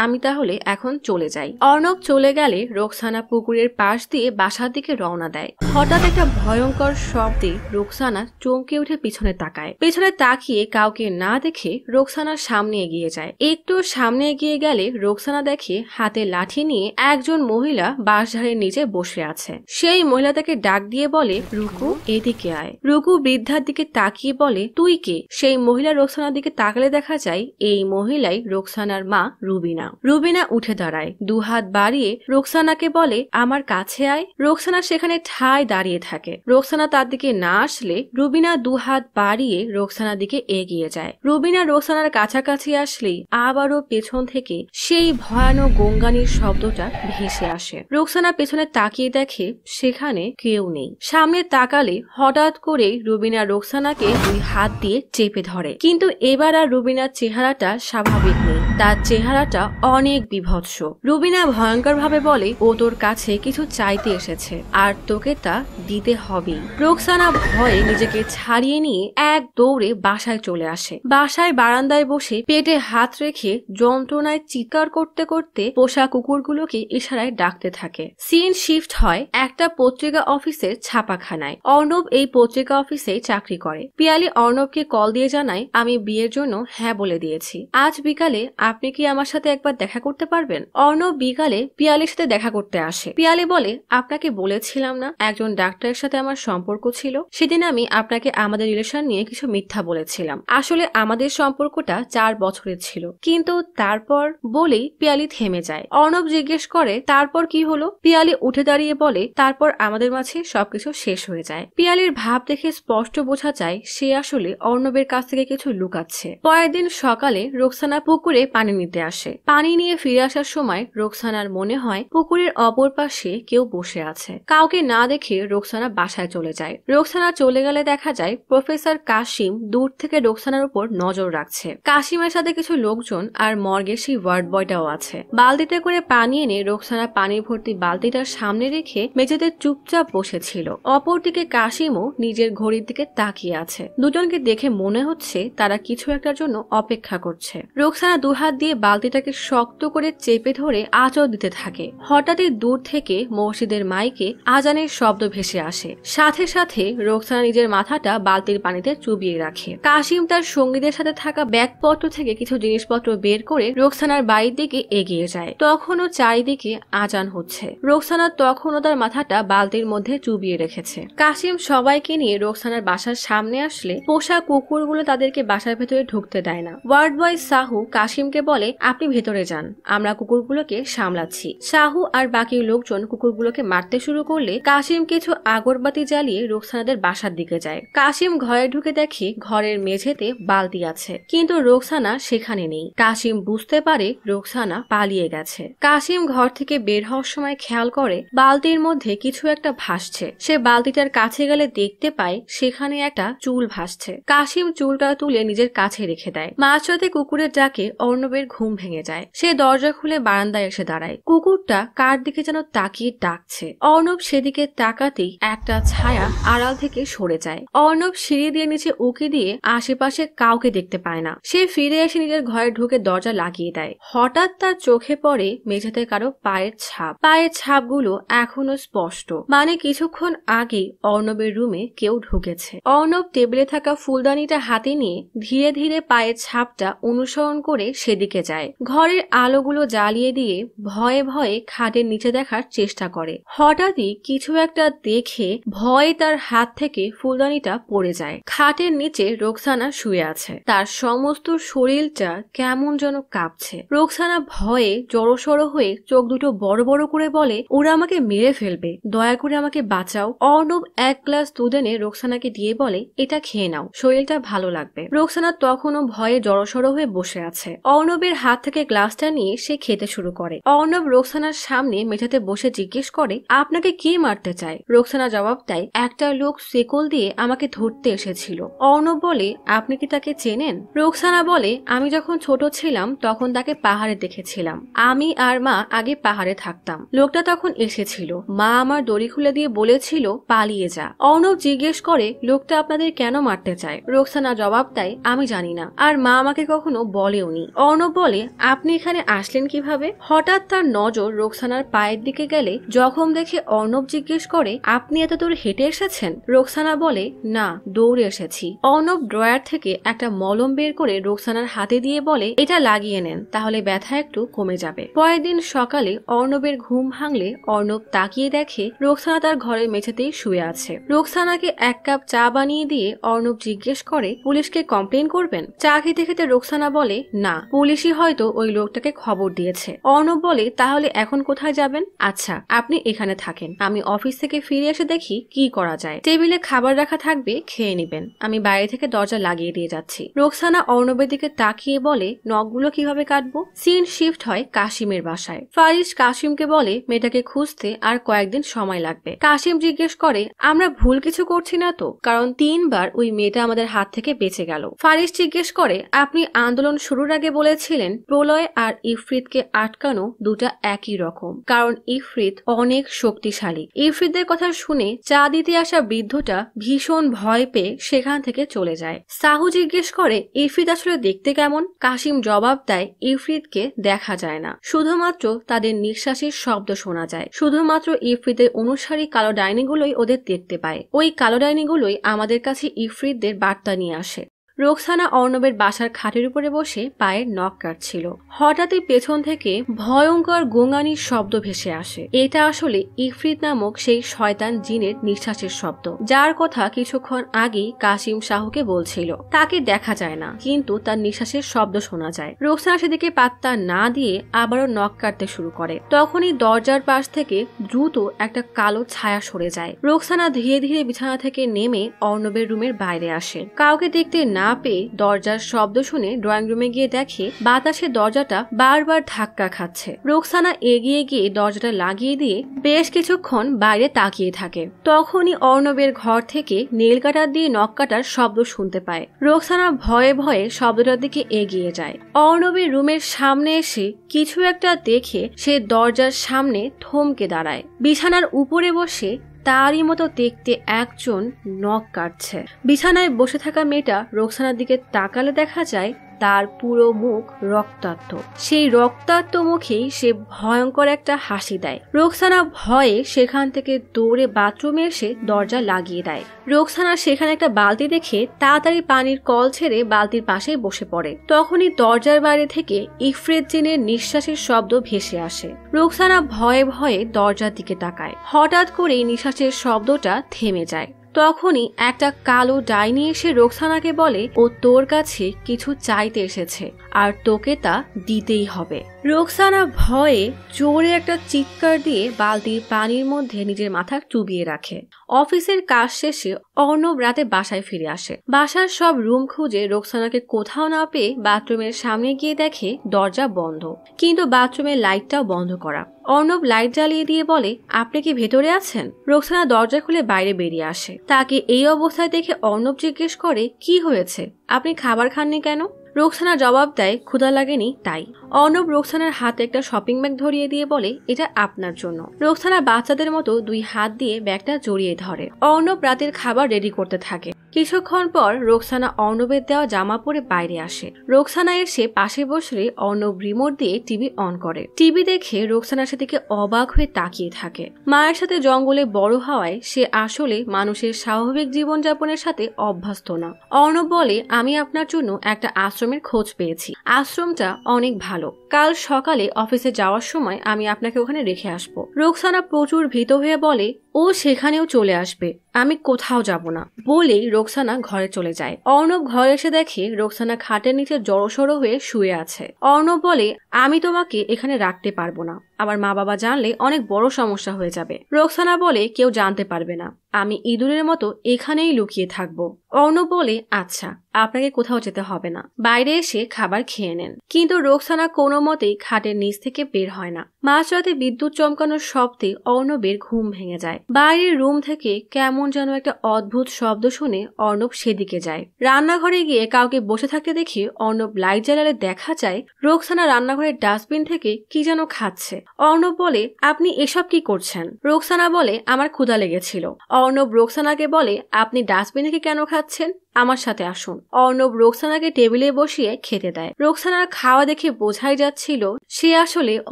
আমি তাহলে এখন চলে যাই। অর্ণব চলে গেলে রোকসানা পুকুরের পাশ দিয়ে বাসার দিকে রওনা দেয়। হঠাৎ একটা ভয়ঙ্কর শব্দে রোকসানা চমকে উঠে পিছনে তাকায়। পেছনে তাকিয়ে কাউকে না দেখে রোকসানার সামনে এগিয়ে যায়। একটু সামনে এগিয়ে গেলে রোকসানা দেখে হাতে লাঠি নিয়ে একজন মহিলা বাঁশঝাড়ের নিচে বসে আছে। সেই মহিলা তাকে ডাক দিয়ে বলে, রুকু, এদিকে আয়। রুকু বৃদ্ধার দিকে তাকিয়ে বলে, তুই কে? সেই মহিলা রোকসানার দিকে তাকালে দেখা যায় এই মহিলাই রোকসানার মা রুবিনা। রুবিনা উঠে দাঁড়ায়, দুহাত বাড়িয়ে রোকসানাকে বলে, আমার কাছে আয়। রোকসানা সেখানে ঠায় দাঁড়িয়ে থাকে। রোকসানা তার দিকে না আসলে রুবিনা দুহাত বাড়িয়ে রোকসানার দিকে এগিয়ে যায়। রুবিনা রোকসানার কাছাকাছি আসলেই আবারও পেছন থেকে সেই ভয়ানক গঙ্গানির শব্দটা ভেসে আসে। রোকসানা পেছনে তাকিয়ে দেখে সেখানে কেউ নেই। সামনে তাকালে হঠাৎ করে রুবিনা রোকসানাকে দুই হাত দিয়ে চেপে ধরে। কিন্তু এবার আর রুবিনার চেহারাটা স্বাভাবিক নেই, তার চেহারাটা অনেক বিভৎস। রুবিনা ভয়ঙ্কর ভাবে বলে, ও তোর কাছে কিছু চাইতে এসেছে আর তোকে তা দিতে হবেই। রোকসানা ভয়ে নিজেকে ছাড়িয়ে নিয়ে এক দৌড়ে বাসায় চলে আসে। বাসায় বারান্দায় বসে পেটে হাত রেখে যন্ত্রণায় চিৎকার করতে করতে পোষা কুকুরগুলোকে ইশারায় ডাকতে থাকে। সিন শিফট হয় একটা পত্রিকা অফিসের ছাপাখানায়। অর্ণব এই পত্রিকা অফিসে চাকরি করে। পিয়ালি অর্ণবকে কল দিয়ে জানায়, আমি বিয়ের জন্য হ্যাঁ বলে দিয়েছি। আজ বিকালে আপনি কি আমার সাথে একবার দেখা করতে পারবেন? অর্ণব বিকালে পিয়ালির সাথে দেখা করতে আসে। পিয়ালি বলে, আপনাকে বলেছিলাম না একজন ডাক্তারের সাথে আমার সম্পর্ক ছিল? সেদিন আমি আপনাকে আমাদের রিলেশন নিয়ে কিছু মিথ্যা বলেছিলাম। আসলে আমাদের সম্পর্কটা 4 বছরের ছিল। কিন্তু তারপর বলেই পিয়ালি থেমে যায়। অর্ণব জিজ্ঞেস করে, তারপর কি হলো? পিয়ালি উঠে দাঁড়িয়ে বলে, তারপর আমাদের মাঝে সবকিছু শেষ হয়ে যায়। পিয়ালির ভাব দেখে স্পষ্ট বোঝা যায় সে আসলে অর্ণবের কাছ থেকে কিছু লুকাচ্ছে। পরের দিন সকালে রোকসানা পুকুরে পানি নিতে আসে। পানি নিয়ে ফিরে আসার সময় রোকসানার মনে হয় পুকুরের অপর পাশে কেউ বসে আছে। কাউকে না দেখে রোকসানা বাসায় চলে যায়। রোকসানা চলে গেলে দেখা যায় প্রফেসর কাশিম দূর থেকে রোকসানার উপর নজর রাখছে। কাশিমের সাথে কিছু লোকজন আর মর্গের সেই ওয়ার্ড বয়টাও আছে। বালতিতে করে পানি এনে রোকসানা পানি ভর্তি বালতিটার সামনে রেখে মেঝেতে চুপচাপ বসেছিল। অপরদিকে কাশিমও নিজের ঘড়ির দিকে তাকিয়ে আছে। দুজনকে দেখে মনে হচ্ছে তারা কিছু একটার জন্য অপেক্ষা করছে। রোকসানা দুহাত দিয়ে বালতিটাকে শক্ত করে চেপে ধরে আঁচড় দিতে থাকে। হঠাৎই দূর থেকে মসজিদের মাইকে আজানের শব্দ ভেসে আসে। সাথে সাথে রোকসানা নিজের মাথাটা বালতির পানিতে চুবিয়ে রাখে। কাশিম তার সঙ্গীদের সাথে থাকা ব্যাগপত্র থেকে কিছু জিনিসপত্র বের করে রোকসানার বাড়ির দিকে এগিয়ে যায়। তখনও চারিদিকে আজান হচ্ছে। রোকসানা তখনও তার মাথাটা বালতির মধ্যে চুবিয়ে রেখেছে। কাশিম সবাইকে নিয়ে রোকসানার বাসার সামনে আসলে পোষা কুকুরগুলো তাদেরকে বাসার ভেতরে ঢুকতে দেয় না। ওয়ার্ড বয় সাহু কাশিমকে বলে, আপনি ভেতরে যান, আমরা কুকুরগুলোকে সামলাচ্ছি। সাহু আর বাকি লোকজন কুকুরগুলোকে মারতে শুরু করলে কাশিম কিছু আগরবাতি জ্বালিয়ে রোকসানাদের বাসার দিকে যায়। কাশিম ঘরে ঢুকে দেখে ঘরের মেঝেতে বালতি আছে, কিন্তু রোকসানা সেখানে নেই। কাশিম বুঝতে পারে রোকসানা পালিয়ে গেছে। কাশিম ঘর থেকে বের হওয়ার সময় খেয়াল করে বালতির মধ্যে কিছু একটা ভাসছে। সে বালতিটার কাছে গেলে দেখতে পায় সেখানে একটা চুল ভাসছে। কাশিম চুলটা তুলে নিজের কাছে রেখে দেয়। মাঝরাতে কুকুরের ডাকে অর্ণবের ঘুম ভেঙে যায়। সে দরজা খুলে বারান্দায় এসে দাঁড়ায়। কুকুরটা কার দিকে যেন তাকিয়ে ডাকছে। অর্ণব সেদিকে তাকাতেই একটা ছায়া আড়াল থেকে সরে যায়। অর্ণব সিঁড়ি দিয়ে নিচে উকি দিয়ে আশেপাশে কাউকে দেখতে পায় না। সে ফিরে এসে নিজের ঘরে ঢুকে দরজা লাগিয়ে দেয়। হঠাৎ তার চোখে পড়ে মেঝেতে কারো পায়ের ছাপ। পায়ের ছাপগুলো এখনো স্পষ্ট, মানে কিছুক্ষণ আগে অর্ণবের রুমে কেউ ঢুকেছে। অর্ণব টেবিলে থাকা ফুলদানিটা হাতে নিয়ে ধীরে ধীরে পায়ের ছাপ ধাপটা অনুসরণ করে সেদিকে যায়। ঘরের আলোগুলো জ্বালিয়ে দিয়ে ভয়ে ভয়ে খাটের নিচে দেখার চেষ্টা করে। হঠাৎই কিছু একটা দেখে ভয়ে তার হাত থেকে ফুলদানিটা পড়ে যায়। খাটের নিচে রোকসানা শুয়ে আছে, তার সমস্ত শরীরটা কেমন যেন কাঁপছে। রোকসানা ভয়ে জড়সড় হয়ে চোখ দুটো বড় বড় করে বলে, ওরা আমাকে মেরে ফেলবে, দয়া করে আমাকে বাঁচাও। অর্ণব এক গ্লাস দুধ এনে রোকসানাকে দিয়ে বলে, এটা খেয়ে নাও, শরীরটা ভালো লাগবে। রোকসানা তখনও ভয়ে জড়সড় হয়ে বসে আছে। অর্ণবের হাত থেকে গ্লাসটা নিয়ে সে খেতে শুরু করে। অর্ণব রোকসানার সামনে মেঝেতে বসে জিজ্ঞেস করে, আপনাকে কে মারতে চায়? রোকসানা জবাব দেয়, একটা লোক শেকল দিয়ে আমাকে ধরতে এসেছিল। অর্ণব বলে, আপনি কি তাকে চেনেন? রোকসানা বলে, আমি যখন ছোট ছিলাম তখন তাকে পাহাড়ে দেখেছিলাম। আমি আর মা আগে পাহাড়ে থাকতাম। লোকটা তখন এসেছিল, মা আমার দড়ি খুলে দিয়ে বলেছিল পালিয়ে যা। অর্ণব জিজ্ঞেস করে, লোকটা আপনাদের কেন মারতে চায়? রোকসানা জবাব দেয়, আমি জানি না, আর মা আমাকে কখনো বলেওনি। অর্ণব বলে, আপনি এখানে আসলেন কিভাবে? হঠাৎ তার নজর রোকসানার পায়ের দিকে গেলে জখম দেখে অর্ণব জিজ্ঞেস করে, আপনি এত দূর হেঁটে এসেছেন? রোকসানা বলে, না, দৌড়ে এসেছি। অর্ণব ড্রয়ার থেকে একটা মলম বের করে রোকসানার হাতে দিয়ে বলে, এটা লাগিয়ে নেন, তাহলে ব্যথা একটু কমে যাবে। পরের দিন সকালে অর্ণবের ঘুম ভাঙলে অর্ণব তাকিয়ে দেখে রোকসানা তার ঘরের মেঝেতেই শুয়ে আছে। রোকসানাকে এক কাপ চা বানিয়ে দিয়ে অর্ণব জিজ্ঞেস করে, পুলিশকে কমপ্লেন করবেন? চা খেতে খেতে রোকসানা বলে, না, পুলিশই হয়তো ওই লোকটাকে খবর দিয়েছে। অর্ণব বলে, তাহলে এখন কোথায় যাবেন? আচ্ছা, আপনি এখানে থাকেন, আমি অফিস থেকে ফিরে এসে দেখি কি করা যায়। টেবিলে খাবার রাখা থাকবে, খেয়ে নিবেন, আমি বাইরে থেকে দরজা লাগিয়ে দিয়ে যাচ্ছি। রোকসানা অর্ণবের দিকে তাকিয়ে বলে, নখগুলো কিভাবে কাটবো? সিন শিফট হয় কাশিমের বাসায়। ফারিস কাশিমকে বলে মেয়েটাকে খুঁজতে আর কয়েকদিন সময় লাগবে। কাশিম জিজ্ঞেস করে, আমরা ভুল কিছু করছি না তো? কারণ 3 বার ওই মেয়েটা আমাদের হাত থেকে বেঁচে গেল। ফারিস জিজ্ঞেস করে, আপনি আন্দোলন শুরুর আগে বলেছিলেন প্রলয় আর ইফরিতকে আটকানো দুটা একই রকম, কারণ ইফরিত অনেক শক্তিশালী। ইফরিতদের কথা শুনে চা দিতে আসা বৃদ্ধটা ভীষণ ভয় পেয়ে সেখান থেকে চলে যায়। সাহু জিজ্ঞেস করে, ইফরিত আসলে দেখতে কেমন? কাশিম জবাব দেয়, ইফরিতকে দেখা যায় না, শুধুমাত্র তাদের নিঃশ্বাসের শব্দ শোনা যায়। শুধুমাত্র ইফরিতের অনুসারী কালো ডাইনিগুলোই ওদের দেখতে পায়। ওই কালো ডাইনিগুলোই আমাদের কাছে ইফরিতদের বার্তা নিয়ে আসে। রোকসানা অর্ণবের বাসার খাটের উপরে বসে পায়ের নখ কাটছিল। হঠাৎই পেছন থেকে ভয়ঙ্কর গোঙানির শব্দ ভেসে আসে। এটা আসলে ইফরিত নামক সেই শয়তান জিনের নিঃশ্বাসের শব্দ, যার কথা কিছুক্ষণ আগেই কাশিম শাহকে বলছিল। তাকে দেখা যায় না, কিন্তু তার নিঃশ্বাসের শব্দ শোনা যায়। রোকসানা সেদিকে পাত্তা না দিয়ে আবারও নখ কাটতে শুরু করে। তখনই দরজার পাশ থেকে দ্রুত একটা কালো ছায়া সরে যায়। রোকসানা ধীরে ধীরে বিছানা থেকে নেমে অর্ণবের রুমের বাইরে আসে। কাউকে দেখতে না পেয়ে দরজার শব্দ শুনে ড্রয়িং রুমে গিয়ে দেখে বাতাসে দরজাটা বারবার ধাক্কা খাচ্ছে। রোকসানা এগিয়ে গিয়ে দরজাটা লাগিয়ে দিয়ে বেশ কিছুক্ষণ বাইরে তাকিয়ে থাকে। তখনই অর্ণবের ঘর থেকে নেল কাটার দিয়ে নখ কাটার শব্দ শুনতে পায়। রোকসানা ভয়ে ভয়ে শব্দটার দিকে এগিয়ে যায়। অর্ণবের রুমের সামনে এসে কিছু একটা দেখে সে দরজার সামনে থমকে দাঁড়ায়। বিছানার উপরে বসে তারই মতো দেখতে একজন নখ কাটছে। বিছানায় বসে থাকা মেয়েটা রোকসানার দিকে তাকালে দেখা যায় তার পুরো মুখ রক্তাক্ত। সেই রক্তাক্ত মুখেই সে ভয়ঙ্কর একটা হাসি দেয়। রোকসানা ভয়ে সেখান থেকে দৌড়ে বাথরুমে এসে দরজা লাগিয়ে দেয়। রোকসানা সেখানে একটা বালতি দেখে তাড়াতাড়ি পানির কল ছেড়ে বালতির পাশে বসে পড়ে। তখনই দরজার বাইরে থেকে ইফরিত জিনের নিঃশ্বাসের শব্দ ভেসে আসে। রোকসানা ভয়ে ভয়ে দরজার দিকে তাকায়। হঠাৎ করে নিঃশ্বাসের শব্দটা থেমে যায়। তখনই একটা কালো ডাইনি এসে রোকসানাকে বলে, ও তোর কাছে কিছু চাইতে এসেছে আর তোকে তা দিতেই হবে। রোকসানা ভয়ে জোরে একটা চিৎকার দিয়ে বালতির পানির মধ্যে নিজের মাথা চুবিয়ে রাখে। অফিসের কাজ শেষে অর্ণব রাতে বাসায় ফিরে আসে। বাসার সব রুম খুঁজে রোকসানাকে কোথাও না পেয়ে বাথরুমের সামনে গিয়ে দেখে দরজা বন্ধ, কিন্তু বাথরুমের লাইটটাও বন্ধ করা। অর্ণব লাইট জ্বালিয়ে দিয়ে বলে, আপনি কি ভেতরে আছেন? রোকসানা দরজা খুলে বাইরে বেরিয়ে আসে। তাকে এই অবস্থায় দেখে অর্ণব জিজ্ঞেস করে, কি হয়েছে, আপনি খাবার খাননি কেন? রোকসানা জবাব দেয়, ক্ষুধা লাগেনি তাই। অর্ণব রোকসানার হাতে একটা শপিং ব্যাগ ধরিয়ে দিয়ে বলে, এটা আপনার জন্য। রোকসানা বাচ্চাদের মতো 2 হাত দিয়ে ব্যাগটা জড়িয়ে ধরে। অর্ণব রাতের খাবার রেডি করতে থাকে। কিছুক্ষণ পর রোকসানা অর্ণবের দেওয়া জামা পরে বাইরে আসে। রোকসানা এসে পাশে বসলে অর্ণব রিমোট দিয়ে টিভি অন করে। টিভি দেখে রোকসানা সেদিকে অবাক হয়ে তাকিয়ে থাকে। মায়ের সাথে জঙ্গলে বড় হওয়ায় সে আসলে মানুষের স্বাভাবিক জীবনযাপনের সাথে অভ্যস্ত না। অর্ণব বলে, আমি আপনার জন্য একটা আশ্রমের খোঁজ পেয়েছি। আশ্রমটা অনেক ভালো। কাল সকালে অফিসে যাওয়ার সময় আমি আপনাকে ওখানে রেখে আসবো। রোকসানা প্রচুর ভীত হয়ে বলে, ও সেখানেও চলে আসবে, আমি কোথাও যাব না বলেই রোকসানা ঘরে চলে যায়। অর্ণব ঘরে এসে দেখে রোকসানা খাটের নিচে জড়সড় হয়ে শুয়ে আছে। অর্ণব বলে, আমি তোমাকে এখানে রাখতে পারবো না, আমার মা বাবা জানলে অনেক বড় সমস্যা হয়ে যাবে। রোকসানা বলে, কেউ জানতে পারবে না, আমি ইঁদুরের মতো এখানেই লুকিয়ে থাকবো। অর্ণব বলে, আচ্ছা, আপনাকে কোথাও যেতে হবে না, বাইরে এসে খাবার খেয়ে নেন। কিন্তু রোকসানা কোনো মতেই খাটের নিচ থেকে বের হয় না। মাঝরাতে বিদ্যুৎ চমকানোর শব্দে অর্ণবের ঘুম ভেঙে যায়। বাইরের রুম থেকে কেমন যেন একটা অদ্ভুত শব্দ শুনে অর্ণব সেদিকে যায়। রান্নাঘরে গিয়ে কাউকে বসে থাকতে দেখে অর্ণব লাইট জ্বালালে দেখা যায় রোকসানা রান্নাঘরের ডাস্টবিন থেকে কি যেন খাচ্ছে। অর্ণব বলে, আপনি এসব কি করছেন? রোকসানা বলে, আমার ক্ষুধা লেগেছিল। অর্ণব রোকসানাকে বলে, আপনি ডাস্টবিন থেকে কেন খাচ্ছেন? আমার সাথে আসুন। অর্ণব রোকসানাকে টেবিলে বসিয়ে খেতে দেয়। রোকসানার খাওয়া দেখে বোঝাই যাচ্ছিল সে আসলে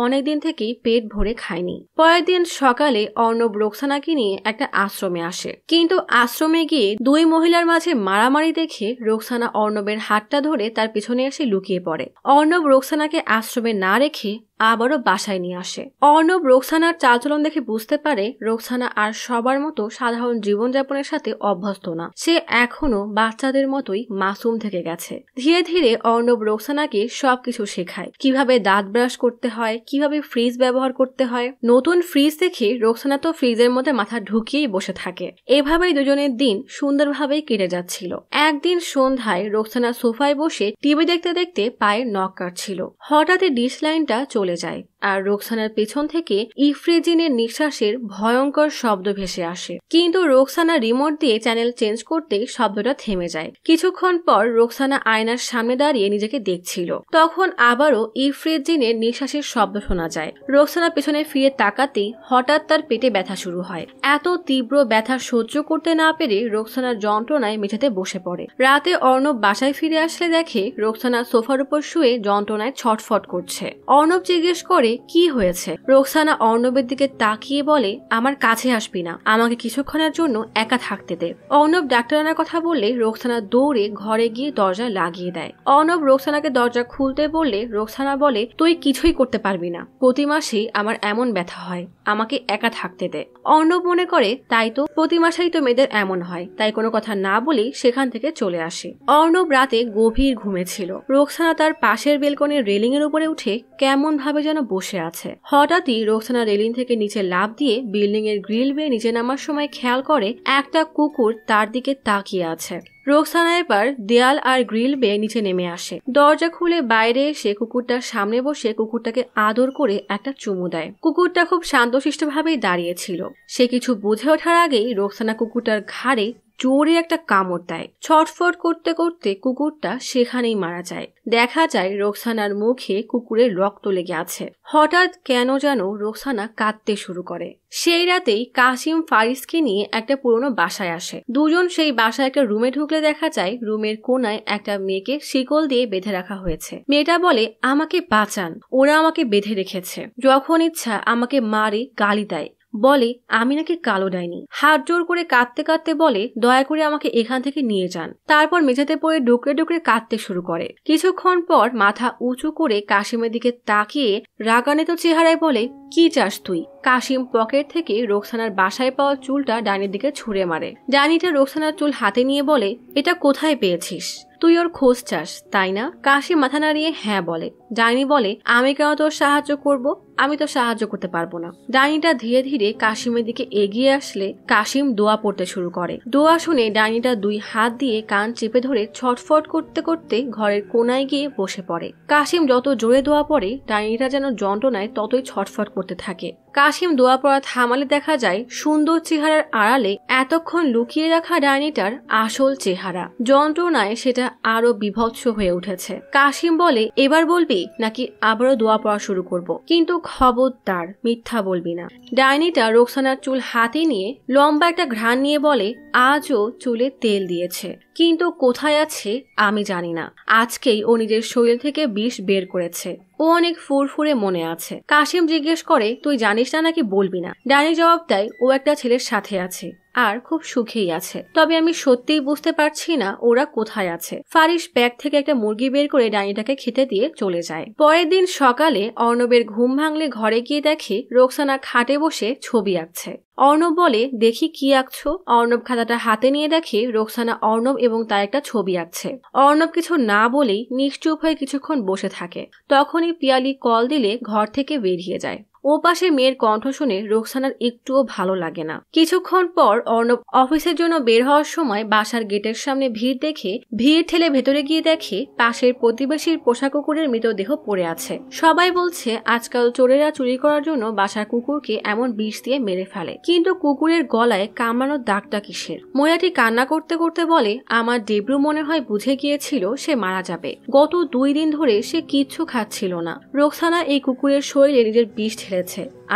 অনেকদিন থেকেই পেট ভরে খায়নি। পরের দিন সকালে অর্ণব রোকসানাকে নিয়ে একটা আশ্রমে আসে। কিন্তু আশ্রমে গিয়ে দুই মহিলার মাঝে মারামারি দেখে রোকসানা অর্ণবের হাতটা ধরে তার পিছনে এসে লুকিয়ে পড়ে। অর্ণব রোকসানাকে আশ্রমে না রেখে আবারও বাসায় নিয়ে আসে। অর্ণব রোকসানার চালচলন দেখে বুঝতে পারে রোকসানা আর সবার মতো সাধারণ জীবনযাপনের সাথে অভ্যস্ত না। সে এখনো বাচ্চাদের মতোই মাসুম থেকে গেছে। ধীরে ধীরে অর্ণব রোকসানাকে সবকিছু শেখায়, কিভাবে দাঁত ব্রাশ করতে হয়, কিভাবে ফ্রিজ ব্যবহার করতে হয়। নতুন ফ্রিজ দেখে রোকসানা তো ফ্রিজের মধ্যে মাথা ঢুকিয়েই বসে থাকে। এভাবেই দুজনের দিন সুন্দরভাবেই কেটে যাচ্ছিল। একদিন সন্ধ্যায় রোকসানা সোফায় বসে টিভি দেখতে দেখতে পায়ে নখ কাটছিল। হঠাৎই ডিশ লাইনটা চলে যায় আর রোকসানার পেছন থেকে ইফ্রেজিনের নিঃশ্বাসের ভয়ঙ্কর শব্দ ভেসে আসে। কিন্তু রোকসানা রিমোট দিয়ে চ্যানেল চেঞ্জ করতে শব্দটা থেমে যায়। কিছুক্ষণ পর রোকসানা আয়নার সামনে দাঁড়িয়ে নিজেকে দেখছিল। তখন আবারও ইফ্রেজিনের নিঃশ্বাসের শব্দ শোনা যায়। রোকসানা পেছনে ফিরে তাকাতেই হঠাৎ তার পেটে ব্যথা শুরু হয়। এত তীব্র ব্যথা সহ্য করতে না পেরে রোকসানার যন্ত্রণায় মেঝেতে বসে পড়ে। রাতে অর্ণব বাসায় ফিরে আসলে দেখে রোকসানা সোফার উপর শুয়ে যন্ত্রণায় ছটফট করছে। অর্ণব জিজ্ঞেস করে, কি হয়েছে? রোকসানা অর্ণবের দিকে তাকিয়ে বলে, আমার কাছে আসবি না, আমাকে কিছুক্ষণের জন্য একা থাকতে দে। অর্ণব ডাক্তার আনার কথা বললে রোকসানা দৌড়ে ঘরে গিয়ে দরজা লাগিয়ে দেয়। অর্ণব রোকসানাকে দরজা খুলতে বললে রোকসানা বলে, তুই কিছুই করতে পারবি না, প্রতি মাসেই আমার এমন ব্যথা হয়, আমাকে একা থাকতে দে। অর্ণব মনে করে তাই তো, প্রতি মাসেই তো মেয়েদের এমন হয়, তাই কোনো কথা না বলেই সেখান থেকে চলে আসে। অর্ণব রাতে গভীর ঘুমেছিল। রোকসানা তার পাশের বেলকনির রেলিং এর উপরে উঠে কেমন ভাবে যেন বসে আছে। হঠাৎই রোকসানা রেলিং থেকে নিচে লাফ দিয়ে বিল্ডিং এর গ্রিল বেয়ে নিচে নামার সময় খেয়াল করে একটা কুকুর তার দিকে তাকিয়ে আছে। রোকসানা এবার দেয়াল আর গ্রিল বেয়ে নিচে নেমে আসে। দরজা খুলে বাইরে এসে কুকুরটার সামনে বসে কুকুরটাকে আদর করে একটা চুমু দেয়। কুকুরটা খুব শান্তশিষ্ট ভাবেই দাঁড়িয়েছিল। সে কিছু বুঝে ওঠার আগেই রোকসানা কুকুরটার ঘাড়ে জোরে একটা কামড় দেয়। ছটফট করতে করতে কুকুরটা সেখানেই মারা যায়। দেখা যায় রোকসানার মুখে কুকুরের রক্ত লেগে আছে। হঠাৎ কেন যেন রোকসানা কাঁদতে শুরু করে। সেই রাতেই কাশিম ফারিসকে নিয়ে একটা পুরনো বাসায় আসে। দুজন সেই বাসায় একটা রুমে ঢুকলে দেখা যায় রুমের কোনায় একটা মেয়েকে শিকল দিয়ে বেঁধে রাখা হয়েছে। মেয়েটা বলে, আমাকে বাঁচান, ওরা আমাকে বেঁধে রেখেছে, যখন ইচ্ছা আমাকে মারে, গালি দেয়, বলে আমি নাকি কালো ডাইনি। হাত জোর করে কাঁদতে কাঁদতে বলে, দয়া করে আমাকে এখান থেকে নিয়ে যান। তারপর মেঝেতে পড়ে ডুকরে ডুকরে কাঁদতে শুরু করে। কিছুক্ষণ পর মাথা উঁচু করে কাশিমের দিকে তাকিয়ে রাগান্বিত চেহারায় বলে, কি চাস তুই? কাশিম পকেট থেকে রোকসানার বাসায় পাওয়া চুলটা ডাইনির দিকে ছুঁড়ে মারে। ডাইনিটা রোকসানার চুল হাতে নিয়ে বলে, এটা কোথায় পেয়েছিস? তুই ওর খোঁজ চাস তাই না? কাশিম মাথা নাড়িয়ে হ্যাঁ বলে। ডাইনি বলে, আমি কেন তোর সাহায্য করব? আমি তো সাহায্য করতে পারবো না। ডাইনিটা ধীরে ধীরে কাশিমের দিকে এগিয়ে আসলে কাশিম দোয়া পড়তে শুরু করে। দোয়া শুনে ডাইনিটা দুই হাত দিয়ে কান চেপে ধরে ছটফট করতে করতে ঘরের কোনায় গিয়ে বসে পড়ে। কাশিম যত জোরে দোয়া পড়ে ডাইনিটা যেন যন্ত্রণায় ততই ছটফট করতে থাকে। কাশিম দোয়া পড়া থামালে দেখা যায় সুন্দর চেহারার আড়ালে এতক্ষণ লুকিয়ে রাখা ডাইনিটার আসল চেহারা। যন্ত্রণায় সেটা আরো বিভৎস হয়ে উঠেছে। কাশিম বলে, এবার বলবি বলি নাকি আবারও দোয়া পড়া শুরু করব, কিন্তু খবরদার মিথ্যা বলবি না। ডাইনিটা রোকসানার চুল হাতে নিয়ে লম্বা একটা ঘ্রাণ নিয়ে বলে, আজও চুলে তেল দিয়েছে, কিন্তু কোথায় আছে আমি জানি না। আজকেই ও নিজের শরীর থেকে বিষ বের করেছে। ও অনেক ফুরফুরে মনে আছে। কাশিম জিজ্ঞেস করে, তুই জানিস না নাকি বলবি না? ডাইনি জবাব দেয়, ও একটা ছেলের সাথে আছে আর খুব সুখেই আছে, তবে আমি সত্যিই বুঝতে পারছি না ওরা কোথায় আছে। ফারিস ব্যাগ থেকে একটা মুরগি বের করে ডাইনিটাকে খেতে দিয়ে চলে যায়। পরের দিন সকালে অর্ণবের ঘুম ভাঙলে ঘরে গিয়ে দেখে রোকসানা খাটে বসে ছবি আঁকছে। অর্ণব বলে, দেখি কি আঁকছো? অর্ণব খাতাটা হাতে নিয়ে দেখে রোকসানা অর্ণব এবং তার একটা ছবি আঁকছে। অর্ণব কিছু না বলেই নিশ্চুপ হয়ে কিছুক্ষণ বসে থাকে। তখনই পিয়ালি কল দিলে ঘর থেকে বেরিয়ে যায়। ও পাশে মেয়ের কণ্ঠ শুনে রোকসানার একটুও ভালো লাগে না। কিছুক্ষণ পর অর্ণব অফিসের জন্য বের হওয়ার সময় বাসার গেটের সামনে ভিড় দেখে ভিড় ঠেলে ভেতরে গিয়ে দেখে পাশের প্রতিবেশীর পোষা কুকুরের মৃতদেহ পড়ে আছে। সবাই বলছে আজকাল চোরেরা চুরি করার জন্য বাসার কুকুরকে এমন বিষ দিয়ে মেরে ফেলে, কিন্তু কুকুরের গলায় কামড়ানোর দাগটা কিসের? মহিলাটি কান্না করতে করতে বলে, আমার ডেব্রু মনে হয় বুঝে গিয়েছিল সে মারা যাবে। গত 2 দিন ধরে সে কিচ্ছু খাচ্ছিল না। রোকসানা এই কুকুরের শরীরে নিজের বিষ ঢেলেছে,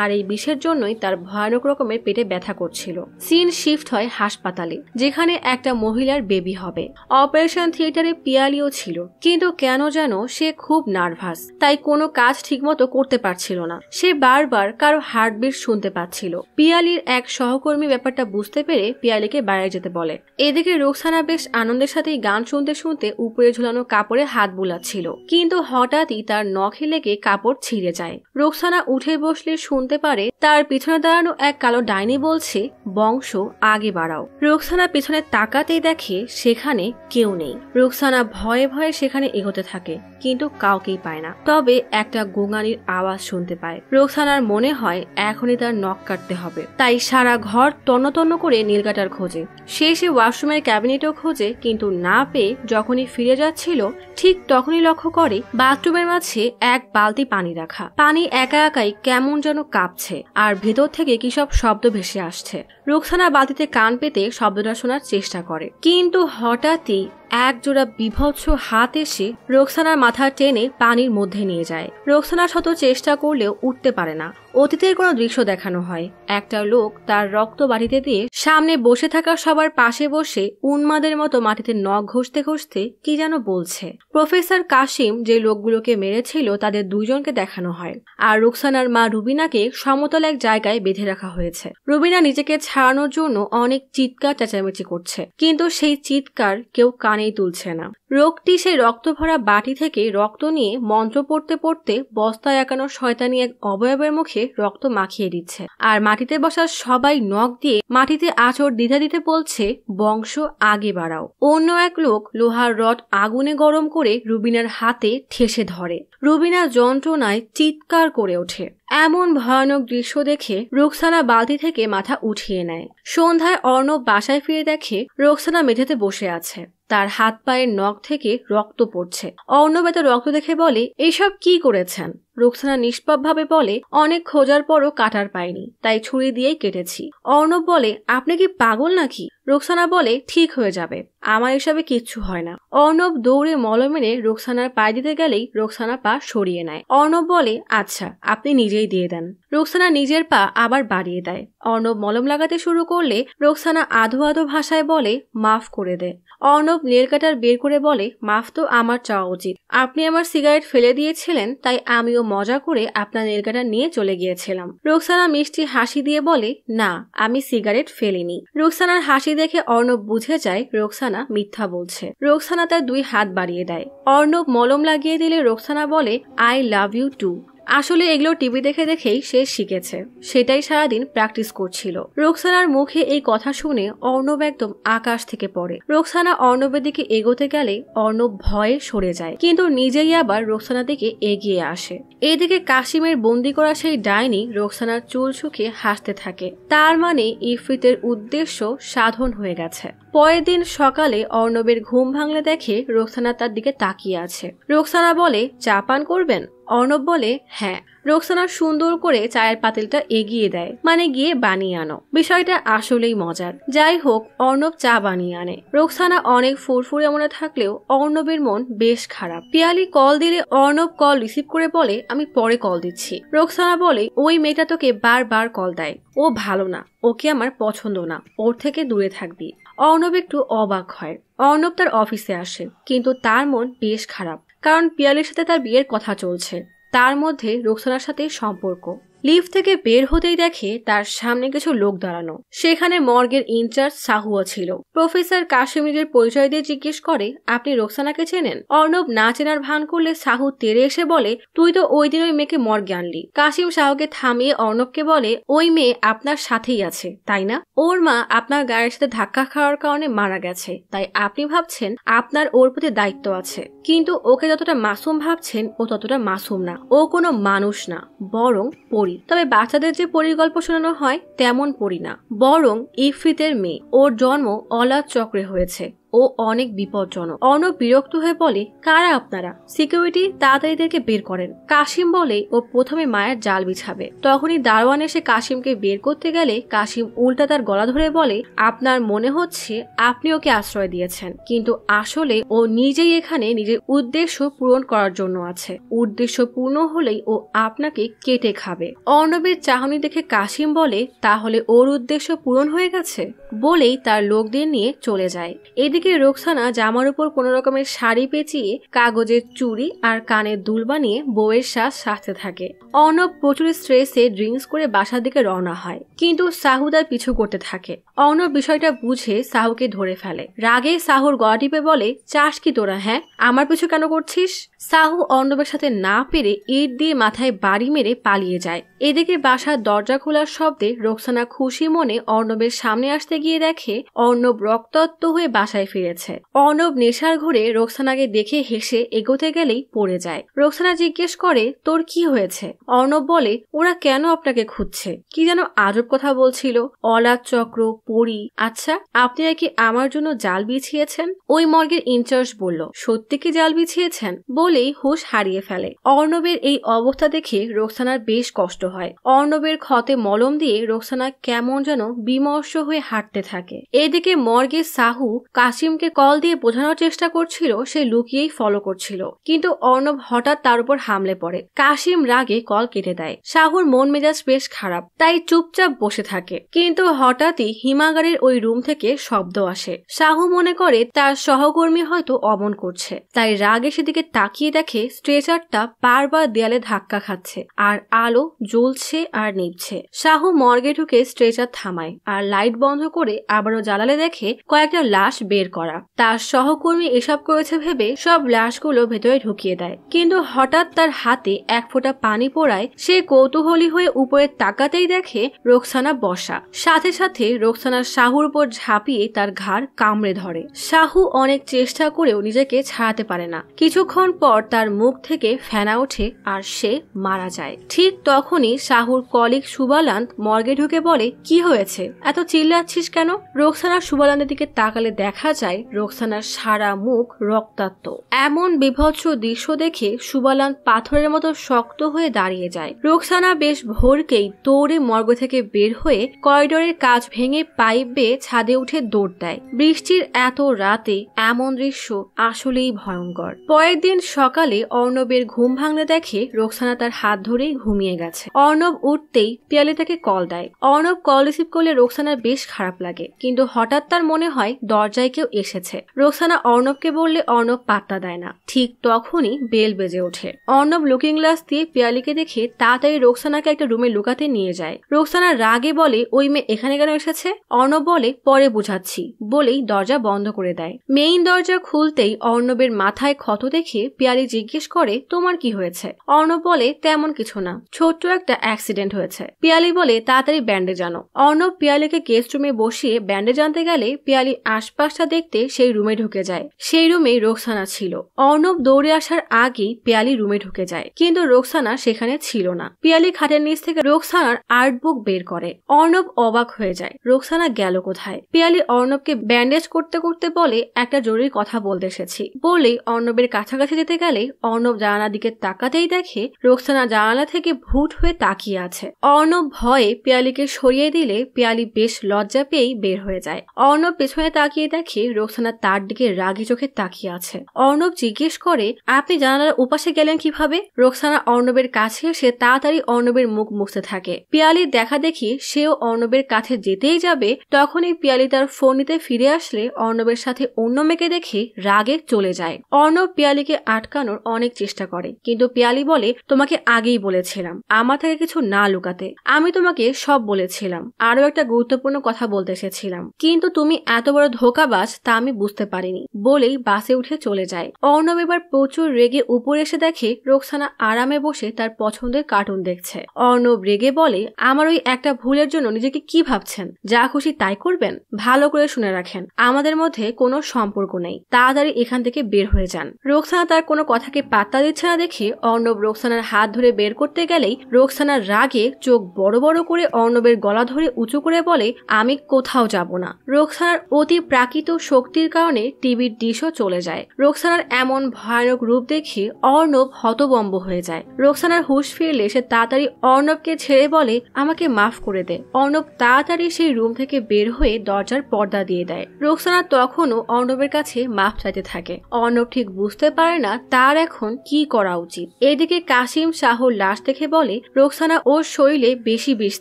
আর এই বিষের জন্যই তার ভয়ানক রকমের পেটে ব্যথা করছিল। সিন শিফট হয় হাসপাতালে, যেখানে একটা মহিলার বেবি হবে। অপারেশন থিয়েটারে পিয়ালিও ছিল, কিন্তু কেন যেন সে খুব নার্ভাস, তাই কোনো কাজ ঠিকমতো করতে পারছিল না। সে বারবার কারো হার্টবিট শুনতে পাচ্ছিল। পিয়ালির এক সহকর্মী ব্যাপারটা বুঝতে পেরে পিয়ালিকে বাইরে যেতে বলে। এদিকে রোকসানা বেশ আনন্দের সাথেই গান শুনতে শুনতে উপরে ঝুলানো কাপড়ে হাত বুলাচ্ছিল, কিন্তু হঠাৎই তার নখে লেগে কাপড় ছিঁড়ে যায়। রোকসানা উঠে বসলে শুনতে পারে তার পিছনে দাঁড়ানো এক কালো ডাইনি বলছে, বংশ আগে বাড়াও। রোকসানা পিছনে তাকাতেই দেখে সেখানে কেউ নেই। রোকসানা ভয়ে ভয়ে সেখানে এগোতে থাকে, কিন্তু কাউকেই পায় না। তবে একটা গোঙানির আওয়াজ শুনতে পায়। রোকসানার মনে হয় এখনই তার নখ কাটতে হবে, তাই সারা ঘর তন্ন তন্ন করে নীলকাটার খোঁজে। সে ওয়াশরুমের ক্যাবিনেটও খোঁজে, কিন্তু না পেয়ে যখনই ফিরে যাচ্ছিল ঠিক তখনই লক্ষ্য করে বাথরুমের মাঝে এক বালতি পানি রাখা। পানি একা একাই কেমন যেন কাঁপছে, আর ভেতর থেকে কি সব শব্দ ভেসে আসছে। রোকসানা বালতিতে কান পেতে শব্দটা শোনার চেষ্টা করে, কিন্তু হঠাৎই এক জোড়া বিভৎস হাত এসে রোকসানার মাথা টেনে পানির মধ্যে নিয়ে যায়। রোকসানা শত চেষ্টা করলেও উঠতে পারে না। অতীতের কোনো দৃশ্য দেখানো হয়। একটা লোক তার রক্ত বাড়িতে দিয়ে সামনে বসে থাকা সবার পাশে বসে উন্মাদের মতো মাটিতে নখ ঘষতে ঘষতে কি যেন বলছে। প্রফেসর কাশিম যে লোকগুলোকে মেরেছিল তাদের 2 জনকে দেখানো হয়, আর রোকসানার মা রুবিনাকে সমতল এক জায়গায় বেঁধে রাখা হয়েছে। রুবিনা নিজেকে ছাড়ানোর জন্য অনেক চিৎকার চেঁচামেচি করছে, কিন্তু সেই চিৎকার কেউ কানেই তুলছে না। রোগটি সেই রক্ত ভরা বাটি থেকে রক্ত নিয়ে মন্ত্র পড়তে পড়তে বস্তায় একানো শয়তানি এক অবয়বের মুখে রক্ত মাখিয়ে দিচ্ছে, আর মাটিতে বসা সবাই নখ দিয়ে মাটিতে আঁচড় দিতে দিতে বলছে, বংশ আগে বাড়াও। অন্য এক লোক লোহার রড আগুনে গরম করে রুবিনার হাতে ঠেসে ধরে। রুবিনা যন্ত্রণায় চিৎকার করে ওঠে। এমন ভয়ানক দৃশ্য দেখে রোকসানা বালতি থেকে মাথা উঠিয়ে নেয়। সন্ধ্যায় অর্ণব বাসায় ফিরে দেখে রোকসানা মেঝেতে বসে আছে, তার হাত পায়ের নখ থেকে রক্ত পড়ছে। অর্ণব এত রক্ত দেখে বলে, এইসব কি করেছেন? রোকসানা নিষ্পাপভাবে বলে, অনেক খোঁজার পরও কাটার পাইনি, তাই ছুরি দিয়েই কেটেছি। অর্ণব বলে, আপনি কি পাগল নাকি? রোকসানা বলে, ঠিক হয়ে যাবে, আমার এসবে কিচ্ছু হয় না। অর্ণব দৌড়ে মলম এনে রোকসানার পায়ে দিতে গেলেই রোকসানা পা সরিয়ে নেয়। অর্ণব বলে, আচ্ছা আপনি নিজেই দিয়ে দেন। রোকসানা নিজের পা আবার বাড়িয়ে দেয়। অর্ণব মলম লাগাতে শুরু করলে রোকসানা আধো আধো ভাষায় বলে, মাফ করে দে। অর্ণব নেল কাটার বের করে বলে, মাফ তো আমার চাওয়া উচিত। আপনি আমার সিগারেট ফেলে দিয়েছিলেন, তাই আমিও মজা করে আপনার নেল কাটার নিয়ে চলে গিয়েছিলাম। রোকসানা মিষ্টি হাসি দিয়ে বলে, না আমি সিগারেট ফেলিনি। রোকসানার হাসি দেখে অর্ণব বুঝে যায় রোকসানা মিথ্যা বলছে। রোকসানা তার 2 হাত বাড়িয়ে দেয়। অর্ণব মলম লাগিয়ে দিলে রোকসানা বলে, আই লাভ ইউ টু। আসলে এগুলো টিভি দেখে দেখেই সে শিখেছে, সেটাই সারাদিন প্র্যাকটিস করছিল। রোকসানার মুখে এই কথা শুনে অর্ণব একদম আকাশ থেকে পড়ে। রোকসানা অর্ণবের দিকে এগোতে গেলে অর্ণব ভয়ে সরে যায়, কিন্তু নিজেই আবার রোকসানার দিকে এগিয়ে আসে। এদিকে কাশিমের বন্দি করা সেই ডাইনি রোকসানার চুল শুকিয়ে হাসতে থাকে। তার মানে ইফরিতের উদ্দেশ্য সাধন হয়ে গেছে। পরের দিন সকালে অর্ণবের ঘুম ভাঙলে দেখে রোকসানা তার দিকে তাকিয়ে আছে। রোকসানা বলে, চা পান করবেন? অর্ণব বলে হ্যাঁ। রোকসানা সুন্দর করে চায়ের পাতিলটা এগিয়ে দেয়, মানে গিয়ে বানিয়ে আনো। বিষয়টা আসলেই মজার। যাই হোক, অর্ণব চা বানিয়ে আনে। রোকসানা অনেক ফুরফুরে মনে থাকলেও অর্ণবের মন বেশ খারাপ। পিয়ালি কল দিলে অর্ণব কল রিসিভ করে বলে আমি পরে কল দিচ্ছি। রোকসানা বলে ওই মেয়েটা তোকে বারবার কল দেয়, ও ভালো না, ওকে আমার পছন্দ না, ওর থেকে দূরে থাকবি। অর্ণব একটু অবাক হয়। অর্ণব তার অফিসে আসে, কিন্তু তার মন বেশ খারাপ, কারণ পিয়ালির সাথে তার বিয়ের কথা চলছে। তার মধ্যে রোকসানার সাথে সম্পর্ক। লিফট থেকে বের হতেই দেখে তার সামনে কিছু লোক দাঁড়ানো। সেখানে মর্গের ইনচার্জ সাহুও ছিল। প্রফেসর কাশ্মীরের পরিচয় দিয়ে জিজ্ঞেস করে আপনি রোকসানাকে চেনেন? অর্ণব না চেনার ভান করলে সাহু তেড়ে এসে বলে তুই তো ওই দিন ওই মেয়েকে মর্গে আনলি। কাশিম সাহুকে থামিয়ে অর্ণবকে বলে ওই মেয়ে আপনার সাথেই আছে তাই না? ওর মা আপনার গায়ের সাথে ধাক্কা খাওয়ার কারণে মারা গেছে, তাই আপনি ভাবছেন আপনার ওর প্রতি দায়িত্ব আছে, কিন্তু ওকে যতটা মাসুম ভাবছেন ও ততটা মাসুম না। ও কোনো মানুষ না, বরং পরি। তবে বাচ্চাদের যে পরিগল্প শোনানো হয় তেমন পরি না, বরং ইফরিতের মেয়ে। ওর জন্ম অলাদ চক্রে হয়েছে, ও অনেক বিপজ্জনক। অর্ণব বিরক্ত হয়ে বলে কারা আপনারা? সিকিউরিটি তাড়াতাড়ি এদেরকে বের করেন। কাশিম বলে ও প্রথমে মায়ের জাল বিছাবে। তখনই দারোয়ান এসে কাশিমকে বের করতে গেলে কাশিম উল্টা তার গলা ধরে বলে আপনার মনে হচ্ছে আপনি ওকে আশ্রয় দিয়েছেন, কিন্তু আসলে ও নিজেই এখানে নিজের উদ্দেশ্য পূরণ করার জন্য আছে। উদ্দেশ্য পূর্ণ হলেই ও আপনাকে কেটে খাবে। অর্ণবের চাহনি দেখে কাশিম বলে তাহলে ওর উদ্দেশ্য পূরণ হয়ে গেছে, বলেই তার লোকদের নিয়ে চলে যায়। এদিকে রোকসানা জামার উপর কোন রকমের শাড়ি পেঁচিয়ে কাগজের চুড়ি আর কানের দুল বানিয়ে বউয়ের শ্বাস সাজতে থাকে। অর্ণব প্রচুর স্ট্রেসে ড্রিঙ্কস করে বাসার দিকে রওনা হয়, কিন্তু সাহু তার পিছু করতে থাকে। অর্ণব বিষয়টা বুঝে সাহুকে ধরে ফেলে। রাগে সাহুর গলা টিপে বলে চাস কি তোরা? হ্যাঁ, আমার পিছু কেন করছিস? সাহু অর্ণবের সাথে না পেরে ইট দিয়ে মাথায় বাড়ি মেরে পালিয়ে যায়। এদিকে বাসার দরজা খোলার শব্দে রোকসানা খুশি মনে অর্ণবের সামনে আসতে গিয়ে দেখে অর্ণব রক্তাক্ত হয়ে বাসায় ফিরেছে। অর্ণব নেশার ঘুরে রোকসানাকে দেখে হেসে এগোতে গেলেই পড়ে যায়। রোকসানা জিজ্ঞেস করে তোর কি হয়েছে? অর্ণব বলে ওরা কেন আপনাকে খুঁজছে, কি যেন আজব কথা বলছিল, অলাদ চক্র, পরি। আচ্ছা, আপনি কি আমার জন্য জাল বিছিয়েছেন? ওই মর্গের ইনচার্জ বলল সত্যি কি জাল বিছিয়েছেন? বলেই হুঁশ হারিয়ে ফেলে। অর্ণবের এই অবস্থা দেখে রোকসানার বেশ কষ্ট হয়। অর্ণবের ক্ষতে মলম দিয়ে রোকসানা কেমন যেন বিমর্ষ হয়ে হাঁটতে থাকে। এদিকে মর্গে সাহু কাশিমকে কল দিয়ে বোঝানোর চেষ্টা করছিল সে লুকিয়েই ফলো করছিল, কিন্তু অর্ণব হঠাৎ তার উপর হামলে পড়ে। কাশিম রাগে কল কেটে দেয়। সাহুর মন মেজাজ বেশ খারাপ, তাই চুপচাপ বসে থাকে। কিন্তু হঠাৎই হিমাগারের ওই রুম থেকে শব্দ আসে। সাহু মনে করে তার সহকর্মী হয়তো অমন করছে, তাই রাগে সেদিকে তাকিয়ে দেখে স্ট্রেচারটা বারবার দেয়ালে ধাক্কা খাচ্ছে আর আলো জ্বলছে আর নিভছে। সাহু মর্গে ঢুকে স্ট্রেচার থামায় আর লাইট বন্ধ করে আবারও জ্বালালে দেখে কয়েকটা লাশ বের করা। তার সহকর্মী এসব করেছে ভেবে সব লাশগুলো ভেতরে ঢুকিয়ে দেয়, কিন্তু হঠাৎ তার হাতে এক ফোঁটা পানি পড়ায় সে কৌতূহলী হয়ে উপরে তাকাতেই দেখে রোকসানা বসা। সাথে সাথে রোকসানা সাহুর উপর ঝাঁপিয়ে তার ঘাড় কামড়ে ধরে। সাহু অনেক চেষ্টা করেও নিজেকে ছাড়াতে পারে না। কিছুক্ষণ পর তার মুখ থেকে ফেনা ওঠে আর সে মারা যায়। ঠিক তখনই সাহুর কলিগ সুবালান্ত মর্গে ঢুকে বলে কি হয়েছে, এত চিল্লাচ্ছিস কেন? রোকসানা সুবালান্তের দিকে তাকালে দেখা যায় রোকসানার সারা মুখ রক্তাক্ত। এমন বিভৎস দৃশ্য দেখে সুবালান্ত পাথরের মতো শক্ত হয়ে দাঁড়িয়ে যায়। রোকসানা বেশ ভোরকেই দৌড়ে মর্গ থেকে বের হয়ে করিডোরের কাঁচ ভেঙে পাইপ বেয়ে ছাদে উঠে দৌড় দেয়। বৃষ্টির এত রাতে এমন দৃশ্য আসলেই ভয়ঙ্কর। পরের দিন সকালে অর্ণবের ঘুম ভাঙলে দেখে রোকসানা তার হাত ধরেই ঘুমিয়ে গেছে। অর্ণব উঠতেই পিয়ালি তাকে কল দেয়। অর্ণব কল রিসিভ করলে রোকসানার বেশ খারাপ লাগে, কিন্তু হঠাৎ তার মনে হয় দরজায় কেউ এসেছে। রোকসানা অর্ণবকে বললে অর্ণব পাত্তা দেয় না। ঠিক তখনই বেল বেজে ওঠে। অর্ণব লুকিং গ্লাস দিয়ে পিয়ালিকে দেখে তাড়াতাড়ি রোকসানাকে একটা রুমে লুকাতে নিয়ে যায়। রোকসানা রাগে বলে ওই মেয়ে এখানে কেন এসেছে? অর্ণব বলে পরে বুঝাচ্ছি, বলেই দরজা বন্ধ করে দেয়। মেইন দরজা খুলতেই অর্ণবের মাথায় ক্ষত দেখে পিয়ালি জিজ্ঞেস করে তোমার কি হয়েছে? অর্ণব বলে তেমন কিছু না, ছোট্ট একটা অ্যাক্সিডেন্ট হয়েছে। পিয়ালি বলে তাড়াতাড়ি ব্যান্ডেজ আনো। অর্ণব পিয়ালিকে গেস্ট রুমে বসিয়ে ব্যান্ডেজ আনতে গেলে পিয়ালি আশপাশটা দেখতে সেই রুমে ঢুকে যায়। সেই রুমে রোকসানা ছিল। অর্ণব দৌড়ে আসার আগেই পিয়ালি রুমে ঢুকে যায়, কিন্তু রোকসানা সেখানে ছিল না। পিয়ালি খাটের নিচ থেকে রোকসানার আর্ট বুক বের করে। অর্ণব অবাক হয়ে যায়, রোকসানা গেল কোথায়? পিয়ালি অর্ণবকে ব্যান্ডেজ করতে করতে বলে, একটা জরুরি কথা বলতে এসেছি। বলেই অর্ণবের কাছাকাছি যেতে গেলে অর্ণব জানালার দিকে তাকাতেই দেখে রোকসানা জানালা থেকে ভূত হয়ে তাকিয়ে আছে। অর্ণব ভয়ে পিয়ালিকে সরিয়ে দিলে পিয়ালি বেশ লজ্জা পেয়েই বের হয়ে যায়। অর্ণব পেছনে তাকিয়ে দেখে রোকসানা তার দিকে রাগী চোখে তাকিয়ে আছে। অর্ণব জিজ্ঞেস করে, আপনি জানালার উপাশে গেলেন কিভাবে? রোকসানা অর্ণবের কাছে এসে তাড়াতাড়ি অর্ণবের মুখ মুছতে থাকে। পিয়ালির দেখা দেখি সেও অর্ণবের কাছে যেতেই যাবে, তখনই পিয়ালি তার ফোন নিতে ফিরে আসলে অর্ণবের সাথে অন্য মেয়েকে দেখে রাগে চলে যায়। অর্ণব পিয়ালিকে আটকানোর অনেক চেষ্টা করে, কিন্তু পিয়ালি বলে, তোমাকে আগেই বলেছিলাম আমার থেকে কিছু না লুকাতে। আমি তোমাকে সব বলেছিলাম। আরো একটা গুরুত্বপূর্ণ কথা বলতে এসেছিলাম, কিন্তু তুমি এত বড় ধোঁকাবাজ তা আমি বুঝতে পারিনি। বলেই বাসে উঠে চলে যায়। অর্ণব এবার প্রচুর রেগে উপরে এসে দেখে রোকসানা আরামে বসে তার পছন্দের কার্টুন দেখছে। অর্ণব রেগে বলে, আমার ওই একটা ভুলের জন্য নিজেকে কি ভাবছেন? যা খুশি তাই করবেন? ভালো করে শুনে রাখেন, আমাদের মধ্যে কোনো সম্পর্ক নেই। তাড়াতাড়ি এখান থেকে বের হয়ে যান। রোকসানা তার কোনো কথাকে পাত্তা দিচ্ছে না দেখে অর্ণব রোকসানার হাত ধরে বের করতে গেলেই রোকসানার রাগে চোখ বড় বড় করে অর্ণবের গলা ধরে উঁচু করে বলে, আমি কোথাও যাব না। রোকসানার অতি প্রাকৃত শক্তির কারণে টিভির ডিশও চলে যায়। রোকসানার এমন ভয়ানক রূপ দেখে অর্ণব হতবম্ব হয়ে যায়। রোকসানার হুঁশ ফিরলে সে তাড়াতাড়ি অর্ণবকে ছেড়ে বলে, আমাকে মাফ করে দে। অর্ণব তাড়াতাড়ি সেই রুম থেকে বের হয়ে দরজার পর্দা দিয়ে দেয়। রোকসানা তখনও অর্ণবের কাছে মাফ চাইতে থাকে। অর্ণব ঠিক বুঝতে পারে না তার এখন কি করা উচিত। এদিকে কাশিম শাহর লাশ দেখে বলে, রোকসানা ওর শরীরে বেশি বিষ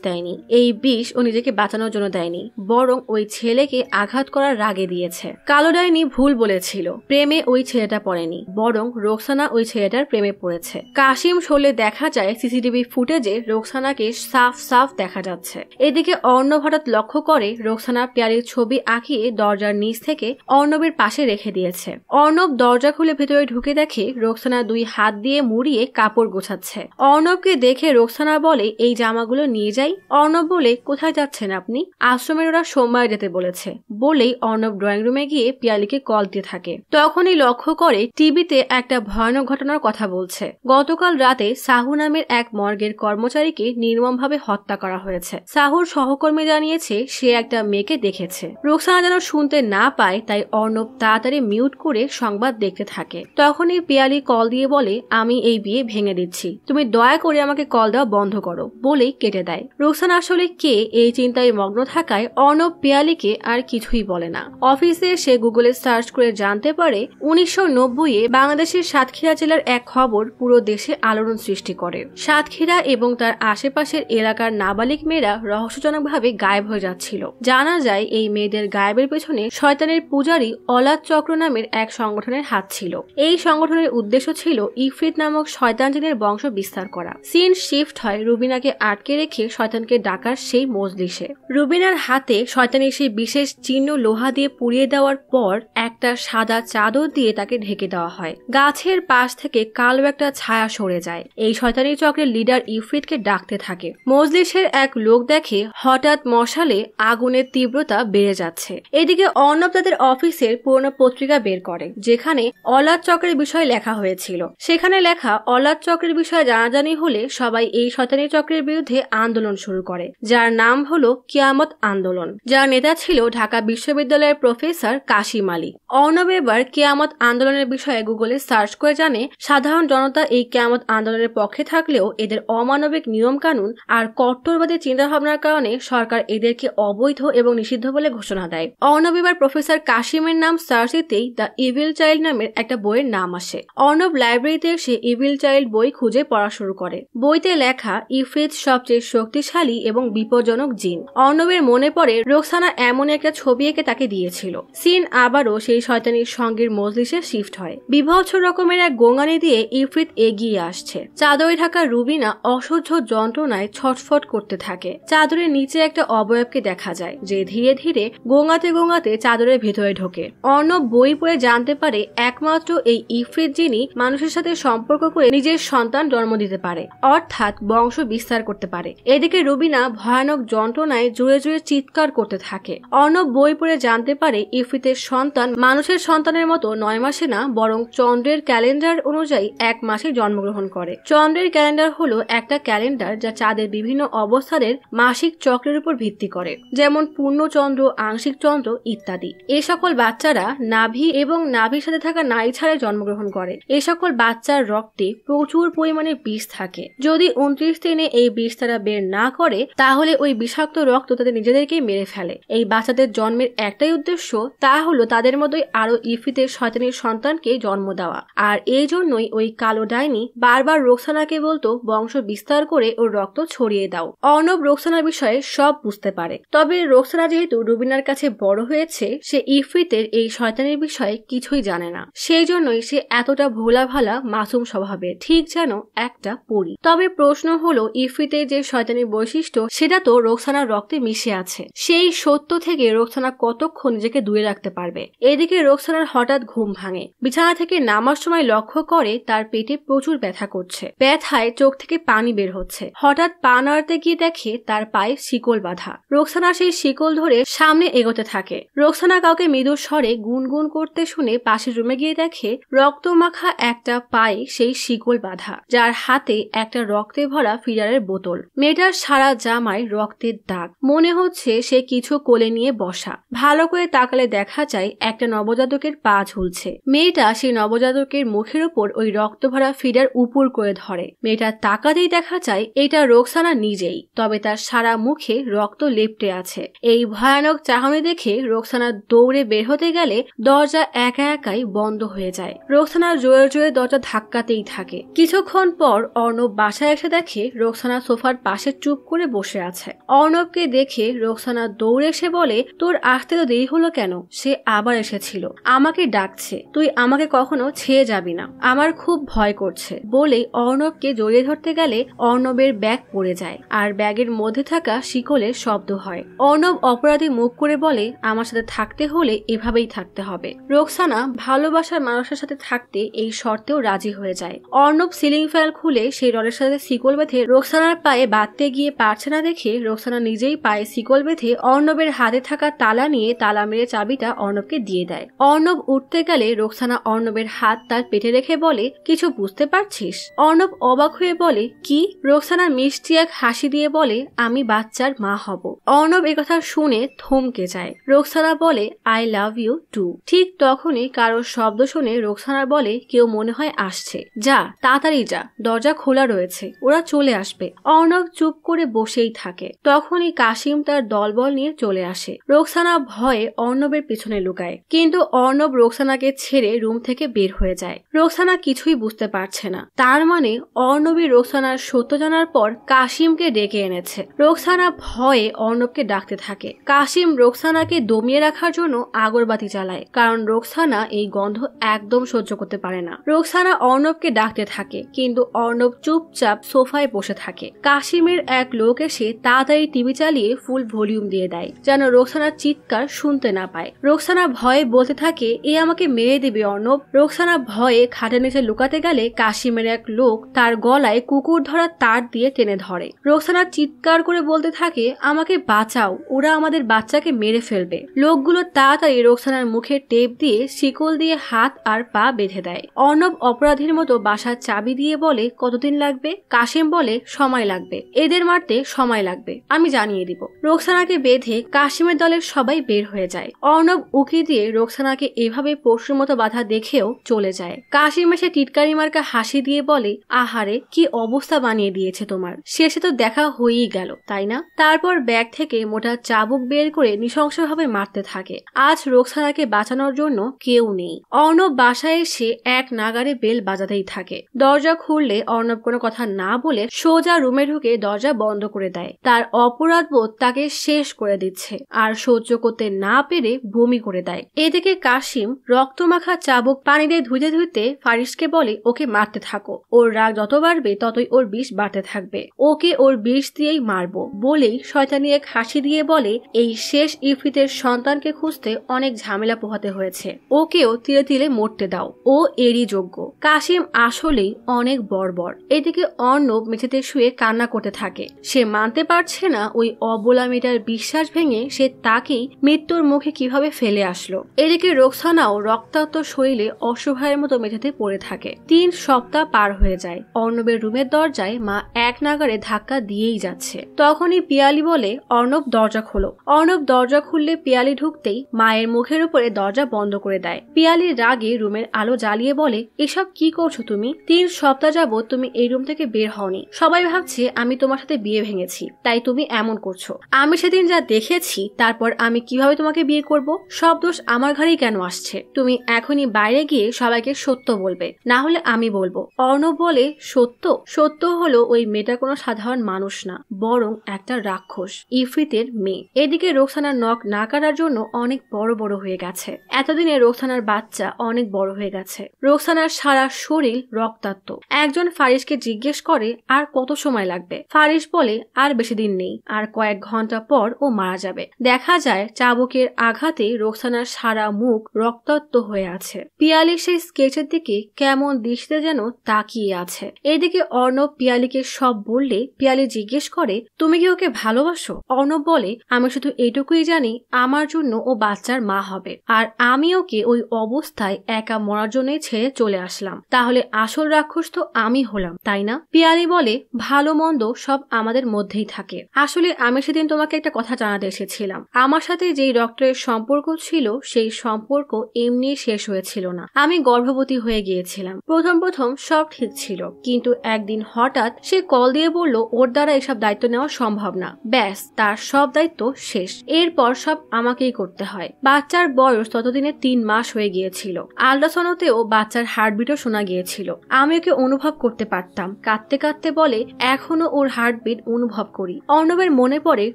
দেয়নি। এই বিষ ও নিজেকে বাঁচানোর জন্য দেয়নি, বরং ওই ছেলেকে আঘাত করার রাগে দিয়েছে। কালো ডাইনি ভুল বলেছিল, প্রেমে ওই ছেলেটা পড়েনি, বরং রোকসানা ওই ছেলেটার প্রেমে পড়েছে। কাশিম শোলে দেখা যায় সিসিটিভি ফুটেজে রোকসানাকে সাফ সাফ দেখা যাচ্ছে। এদিকে অর্ণব হঠাৎ লক্ষ্য করে রোকসানা পিয়ালির ছবি আঁকিয়ে দরজার নিচ থেকে অর্ণবের পাশে রেখে দিয়েছে। অর্ণব দরজা খুলে ভেতরে ঢুকে দেখে রোকসানা দুই হাত দিয়ে মুড়িয়ে কাপড় গোছাচ্ছে। অর্ণবকে দেখে রোকসানা বলে, এই জামাগুলো নিয়ে যাই। অর্ণব বলে, কোথায় যাচ্ছেন আপনি? আশ্রমের ওরা সোমবার যেতে বলেছে। বলেই অর্ণব ড্রয়িং রুমে গিয়ে পিয়ালিকে কল দিয়ে থাকে। তখনই লক্ষ্য করে টিভিতে একটা ভয়ানক ঘটনার কথা বলছে। গতকাল রাতে সাহু নামের এক মর্গের কর্মচারীকে নির্মমভাবে হত্যা করা হয়েছে। সাহুর সহকর্মী জানিয়েছে সে একটা মেয়েকে দেখেছে। রোকসানা যেন শুনতে না পায়, তাই অর্ণব তাড়াতাড়ি মিউট করে সংবাদ দেখতে থাকে। তখনই পিয়ালি কল দিয়ে বলে, আমি এই বিয়ে ভেঙে দিচ্ছি, তুমি দয়া করে আমাকে কল দেওয়া বন্ধ করো। বলেই কেটে দেয়। রোকসানা আসলে কে এই চিন্তায় মগ্ন থাকায় অর্ণব পিয়ালিকে আর কিছুই বলে না। অফিসে সে গুগলে সার্চ করে জানতে পারে 1990-এ বাংলাদেশের সাতক্ষীরা জেলার এক খবর পুরো দেশে আলোড়ন সৃষ্টি করে। সাতক্ষীরা এবং তার আশেপাশের এলাকার নাবালিক মেয়েরা রহস্যজনকভাবে গায়েব হয়ে যাচ্ছিল। জানা যায় এই মেয়েদের গায়েবের পেছনে শয়তানের পূজারী অলাদ চক্র নামের এক সংগঠনের হাত ছিল। এই সংগঠনের উদ্দেশ্য ছিল ইফরিত নামক শয়তান জিনের বংশ বিস্তার করা। সিন শিফট হয় রুবিনাকে আটকে রেখে শয়তানকে ডাকার সেই মজলিসে। রুবিনার হাতে শয়তানের সেই বিশেষ চিহ্ন লোহা দিয়ে পুড়িয়ে দেওয়ার পর একটা সাদা চাদর দিয়ে তাকে ঢেকে দেওয়া হয়। গাছের পাশ থেকে কালো একটা ছায়া সরে যায়। এই শয়তানি চক্রের লিডার ইফরিতকে ডাকতে থাকে। মজলিসের এক লোক দেখে হঠাৎ মশালে আগুনের তীব্রতা বেড়ে যাচ্ছে। এদিকে অর্ণব তাদের অফিসের পুরনো পত্রিকা বের করে, যেখানে অলাদ চক্রের বিষয় লেখা হয়েছিল। সেখানে লেখা অলাদ চক্রের বিষয়ে জানাজানি হলে সবাই এই শয়তানি চক্রের বিরুদ্ধে আন্দোলন শুরু করে, যার নাম হলো কিয়ামত আন্দোলন, যার নেতা ছিল ঢাকা বিশ্ববিদ্যালয়ের প্রফেসর কাশিম আলী। অর্ণব এবার কিয়ামত আন্দোলনের বিষয়ে গুগলে সার্চ করে জানে সাধারণ জনতা এই কিয়ামত আন্দোলনের পক্ষে থাকলেও এদের অমানবিক নিয়ম কানুন আর কট্টরবাদী চিন্তাভাবনার কারণে সরকার এদেরকে অবৈধ এবং নিষিদ্ধ বলে ঘোষণা দেয়। অর্ণব এবার প্রফেসর কাশিমের নাম সার্চ দিতেই দ্য ইভিল চাইল্ড নামের একটা বইয়ের নাম আসে। অর্ণব লাইব্রেরিতে সে ইভিল চাইল্ড বই খুঁজে পড়া শুরু করে। বইতে লেখা ইফরিত সবচেয়ে শক্তিশালী এবং বিপজ্জনক জিন। অর্ণবের মনে পড়ে রোকসানা এমন একটা ছবি এঁকে তাকে দিয়েছিল। সিন আবারও সেই শয়তানির সঙ্গীর মজলিসে শিফট হয়। বিভৎস রকমের এক গোঙানি দিয়ে ইফরিত এগিয়ে আসছে। চাদরে ঢাকা রুবিনা অসহ্য যন্ত্রণায় ছটফট করতে থাকে। চাদরের নিচে একটা অবয়বকে দেখা যায়, যে ধীরে ধীরে গোঙাতে গোঙাতে চাদরের ভেতরে ঢোকে। অর্ণব বই পড়ে জানতে পারে একমাত্র এই ইফরিত যিনি মানুষের সাথে সম্পর্ক করে নিজের সন্তান জন্ম দিতে পারে, অর্থাৎ বংশ বিস্তার করতে পারে। এদিকে রুবিনা ভয়ানক যন্ত্রণায় জোরে জোরে চিৎকার করতে থাকে। অর্ণব বই পড়ে জানতে পারে অনুসারে ইফরিতের সন্তান মানুষের সন্তানের মতো 9 মাসে না বরং চন্দ্রের ক্যালেন্ডার অনুযায়ী 1 মাসে জন্মগ্রহণ করে। চন্দ্রের ক্যালেন্ডার হলো একটা ক্যালেন্ডার যা চাঁদের বিভিন্ন অবস্থানের মাসিক চক্রের উপর ভিত্তি করে, যেমন পূর্ণচন্দ্র, আংশিক চন্দ্র ইত্যাদি। এ সকল বাচ্চারা নাভি এবং নাভির সাথে থাকা নাড়ি ছাড়ে জন্মগ্রহণ করে। এ সকল বাচ্চার রক্তে প্রচুর পরিমাণে বিষ থাকে। যদি 29 দিনে এই বিষ তারা বের না করে তাহলে ওই বিষাক্ত রক্ত তাদের নিজেদেরকেই মেরে ফেলে। এই বাচ্চাদের জন্মের একটাই উদ্দেশ্য, তা হলো তাদের মতোই আরো ইফরিতের শয়তানির সন্তানকে জন্ম দেওয়া। আর এই জন্যই ওই কালো ডাইনি বারবার রোকসানাকে বলতো বংশ বিস্তার করে ওর রক্ত ছড়িয়ে দাও। অর্ণব রোকসানার বিষয়ে সব বুঝতে পারে, তবে রোকসানা যেহেতু রুবিনার কাছে বড় হয়েছে সে ইফরিতের এই শয়তানির বিষয়ে কিছুই জানে না। সেই জন্যই সে এতটা ভোলা ভালা মাসুম স্বভাবের, ঠিক যেন একটা পরী। তবে প্রশ্ন হলো ইফরিতের যে শয়তানি বৈশিষ্ট্য সেটা তো রোকসানার রক্তে মিশে আছে। সেই সত্য থেকে রোকসানা কতক্ষণ নিজেকে দূরে রাখতে পারবে? এদিকে রোকসানার হঠাৎ ঘুম ভাঙে। বিছানা থেকে নামার সময় লক্ষ্য করে তার পেটে প্রচুর ব্যথা করছে। ব্যথায় চোখ থেকে পানি বের হচ্ছে। হঠাৎ পা নাড়তে গিয়ে দেখে তার পায়ে শিকল বাঁধা। রোকসানা সেই শিকল ধরে সামনে এগোতে থাকে। রোকসানা কাউকে মৃদু স্বরে গুনগুন করতে শুনে পাশের রুমে গিয়ে দেখে রক্তমাখা একটা পায়ে সেই শিকল বাঁধা, যার হাতে একটা রক্তে ভরা ফিডারের বোতল। মেয়েটার সারা জামায় রক্তের দাগ। মনে হচ্ছে সে কিছু কোলে নিয়ে বসা। ভালো করে তাকালে দেখা যায় একটা নবজাতকের পা ঝুলছে। মেয়েটা সেই নবজাতকের মুখের উপর ওই রক্ত ভরা ফিডার উপর করে ধরে। মেয়েটা তাকাতেই দেখা যায় এটা রোকসানা নিজেই, তবে তার সারা মুখে রক্ত লেপ্টে আছে। এই ভয়ানক চাহনি দেখে রোকসানা দৌড়ে বের হতে গেলে দরজা একা একাই বন্ধ হয়ে যায়। রোকসানা জোরে জোরে দরজা ধাক্কাতেই থাকে। কিছুক্ষণ পর অর্ণব বাসায় এসে দেখে রোকসানা সোফার পাশে চুপ করে বসে আছে। অর্ণবকে দেখে রোকসানা দৌড়ে এসে বলে, তোর আসতে তো দেরি হলো কেন? সে আবার এসেছিল, আমাকে ডাকছে, তুই আমাকে কখনো ছেড়ে যাবি না, আমার খুব ভয় করছে। বলেই অর্ণবকে জড়িয়ে ধরতে গেলে অর্ণবের ব্যাগ পড়ে যায় আর ব্যাগের মধ্যে থাকা শিকলের শব্দ হয়। অর্ণব অপরাধী মুখ করে বলে, আমার সাথে থাকতে হলে এভাবেই থাকতে হবে। রোকসানা ভালোবাসার মানুষের সাথে থাকতে এই শর্তেও রাজি হয়ে যায়। অর্ণব সিলিং ফ্যান খুলে সেই রডের সাথে শিকল বেঁধে রোকসানার পায়ে বাঁধতে গিয়ে পারছে না দেখে রোকসানা নিজেই পায়ে শিকল বেঁধে অর্ণবের হাতে থাকা তালা নিয়ে তালা মেরে চাবিটা অর্ণবকে দিয়ে দেয়। অর্ণব উঠতে গেলে রোকসানা অর্ণবের হাত তার পেটে রেখে বলে, কিছু বুঝতে পারছিস? অর্ণব অবাক হয়ে বলে, কি? রোকসানা মিষ্টি এক হাসি দিয়ে বলে, আমি বাচ্চার মা হব। অর্ণব একথা শুনে থমকে যায়। রোকসানা বলে, আই লাভ ইউ টু। ঠিক তখনই কারোর শব্দ শুনে রোকসানা বলে, কেউ মনে হয় আসছে, যা তাড়াতাড়ি যা, দরজা খোলা রয়েছে, ওরা চলে আসবে। অর্ণব চুপ করে বসেই থাকে। তখনই কাশিম তার দলবল নিয়ে চলে আসে। রোকসানা ভয়ে অর্ণবের পেছনে লুকায়, কিন্তু অর্ণব রোকসানাকে ছেড়ে রুম থেকে বের হয়ে যায়। রোকসানা কিছুই বুঝতে পারছে না। তার মানে অর্ণবী রোকসানার সত্য জানার পর কাশিমকে ডেকে এনেছে। রোকসানা ভয়ে অর্ণবকে ডাকতে থাকে। কাশিম রোকসানাকে দমিয়ে রাখার জন্য আগরবাতি জ্বালায়, কারণ রোকসানা এই গন্ধ একদম সহ্য করতে পারে না। রোকসানা অর্ণবকে ডাকতে থাকে, কিন্তু অর্ণব চুপচাপ সোফায় বসে থাকে। কাশিমের এক লোক এসে তাড়াতাড়ি টিভি চালিয়ে ফুল ভলিউম দিয়ে দেয়, যেন রোকসানার চিৎকার শুনতে না পায়। রোকসানা ভয়ে বলতে থাকে, এ আমাকে মেরে দেবে অর্ণব। রোকসানা ভয়ে খাটের নিচে লুকাতে গেলে কাশিমের এক লোক তার গলায় কুকুর ধরা তার দিয়ে টেনে ধরে। রোকসানা চিৎকার করে বলতে থাকে, আমাকে বাঁচাও, ওরা আমাদের বাচ্চাকে মেরে ফেলবে। লোকগুলো তাড়াতাড়ি রোকসানার মুখে টেপ দিয়ে শিকল দিয়ে হাত আর পা বেঁধে দেয়। অর্ণব অপরাধীর মতো বাসার চাবি দিয়ে বলে, কতদিন লাগবে? কাশিম বলে, সময় লাগবে, এদের মারতে সময় লাগবে, আমি জানিয়ে দিব। রোকসানাকে বেঁধে কাশিমের দলের সবাই বের হয়ে যায়। অর্ণব উকি দিয়ে রোকসানাকে এভাবে পশুর মতো বাধা দেখেও চলে যায়। কাশিম এসে টিটকারি মার্কা হাসি দিয়ে বলে, আহারে কি অবস্থা বানিয়ে দিয়েছে তোমার, শেষে তো দেখা হয়েই গেল, তাই না? তারপর ব্যাগ থেকে মোটা চাবুক বের করে নৃশংসভাবে মারতে থাকে। আজ রোকসানাকে বাঁচানোর জন্য কেউ নেই। অর্ণব বাসায় এসে এক নাগারে বেল বাজাতেই থাকে। দরজা খুললে অর্ণব কোনো কথা না বলে সোজা রুমে ঢুকে দরজা বন্ধ করে দেয়। তার অপরাধ বোধ তাকে শেষ করে দিচ্ছে, আর সহ্য করতে না পেরে বমি করে দেয়। এদিকে কাশিম রক্তমাখা চাবুক পানি দিয়ে ধুইতে ধুইতে ফারিসকে বলে, ওকে মারতে থাকো, ওর রাগ যত বাড়বে ততই ওর বিষ বাড়তে থাকবে, ওকে ওর বিষ দিয়েই মারবো। বলেই শয়তানি এক হাসি দিয়ে বলে, এই শেষ ইফরিতের সন্তানকে খুঁজতে অনেক ঝামেলা পোহাতে হয়েছে, ওকেও তিলে তিলে মরতে দাও, ও এরই যোগ্য। কাশিম আসলেই অনেক বর্বর। এদিকে অর্ণব মেঝেতে শুয়ে কান্না করতে থাকে। সে মানতে পারছে না ওই অবলা মেয়েটার বিশ্বাস ভেঙে সে তাকেই মৃত্যুর মুখে মুখে কিভাবে ফেলে আসলো। এদিকে রোকসানাও রক্তাক্ত শরীরে অসহায়ের মতো মেঝেতে পড়ে থাকে। 3 সপ্তাহ পার হয়ে যায়। অর্ণবের রুমের দরজায় মা এক নাগাড়ে ধাক্কা দিয়েই যাচ্ছে। তখনই পিয়ালি বলে, অর্ণব দরজা খোলো। অর্ণব দরজা খুললে পিয়ালি ঢুকতেই মায়ের মুখের উপরে দরজা বন্ধ করে দেয়। পিয়ালির রাগে রুমের আলো জ্বালিয়ে বলে, এসব কি করছো তুমি? 3 সপ্তাহ যাবত তুমি এই রুম থেকে বের হওনি। সবাই ভাবছে আমি তোমার সাথে বিয়ে ভেঙেছি, তাই তুমি এমন করছো। আমি সেদিন যা দেখেছি, তারপর আমি কিভাবে তোমাকে বিয়ে করব? সব দোষ আমার ঘরেই কেন আসছে? তুমি এখনই বাইরে গিয়ে সবাইকে সত্য বলবে, না হলে আমি বলবো। অর্ণব বলে, সত্য? সত্য হলো ওই মেয়েটা কোনো সাধারণ মানুষ না, বরং একটা রাক্ষস, ইফরিতের মেয়ে। এদিকে রোকসানার নখ না কাটার জন্য অনেক বড় বড় হয়ে গেছে। এতদিনে রোকসানার বাচ্চা অনেক বড় হয়ে গেছে। রোকসানার সারা শরীর রক্তাক্ত। একজন ফারিসকে জিজ্ঞেস করে আর কত সময় লাগবে। ফারিস বলে আর বেশি দিন নেই, আর কয়েক ঘন্টা পর ও মারা যাবে। দেখা যায় চাবুকের আঘাতে রোকসানার সারা মুখ রক্তাক্ত হয়ে আছে। পিয়ালি সেই স্কেচের দিকে কেমন দৃষ্টিতে যেন তাকিয়ে আছে। এদিকে অর্ণব পিয়ালিকে সব বললে পিয়ালি জিজ্ঞেস করে, তুমি কি ওকে ভালোবাসো? অর্ণব বলে, আমি শুধু এইটুকুই জানি আমার জন্য ও বাচ্চার মা হবে, আর আমি ওকে ওই অবস্থায় একা মরার জন্যই ছেড়ে চলে আসলাম। তাহলে আসল রাক্ষস তো আমি হলাম, তাই না? পিয়ালি বলে, ভালো মন্দ সব আমাদের মধ্যেই থাকে। আসলে আমি সেদিন তোমাকে একটা কথা জানাতে এসেছিলাম। আমার সাথে যেই ডক্টরের সম্পর্ক ছিল, সেই সম্পর্ক এমনি শেষ হয়েছিল না। আমি গর্ভবতী হয়ে গিয়েছিলাম। প্রথম সব ঠিক ছিল, কিন্তু একদিন হঠাৎ সে কল দিয়ে বলল ওর দ্বারা এসব দায়িত্ব নেওয়া সম্ভব না। ব্যাস, তার সব দায়িত্ব শেষ। এরপর সব আমাকেই করতে হয়। বাচ্চার বয়স ততদিনে 3 মাস হয়ে গিয়েছিল। আল্ট্রাসাউন্ডেও বাচ্চার হার্টবিটও শোনা গিয়েছিল। আমি ওকে অনুভব করতে পারতাম। কাঁদতে কাঁদতে বলে, এখনো ওর হার্টবিট অনুভব করি। অর্ণবের মনে পড়ে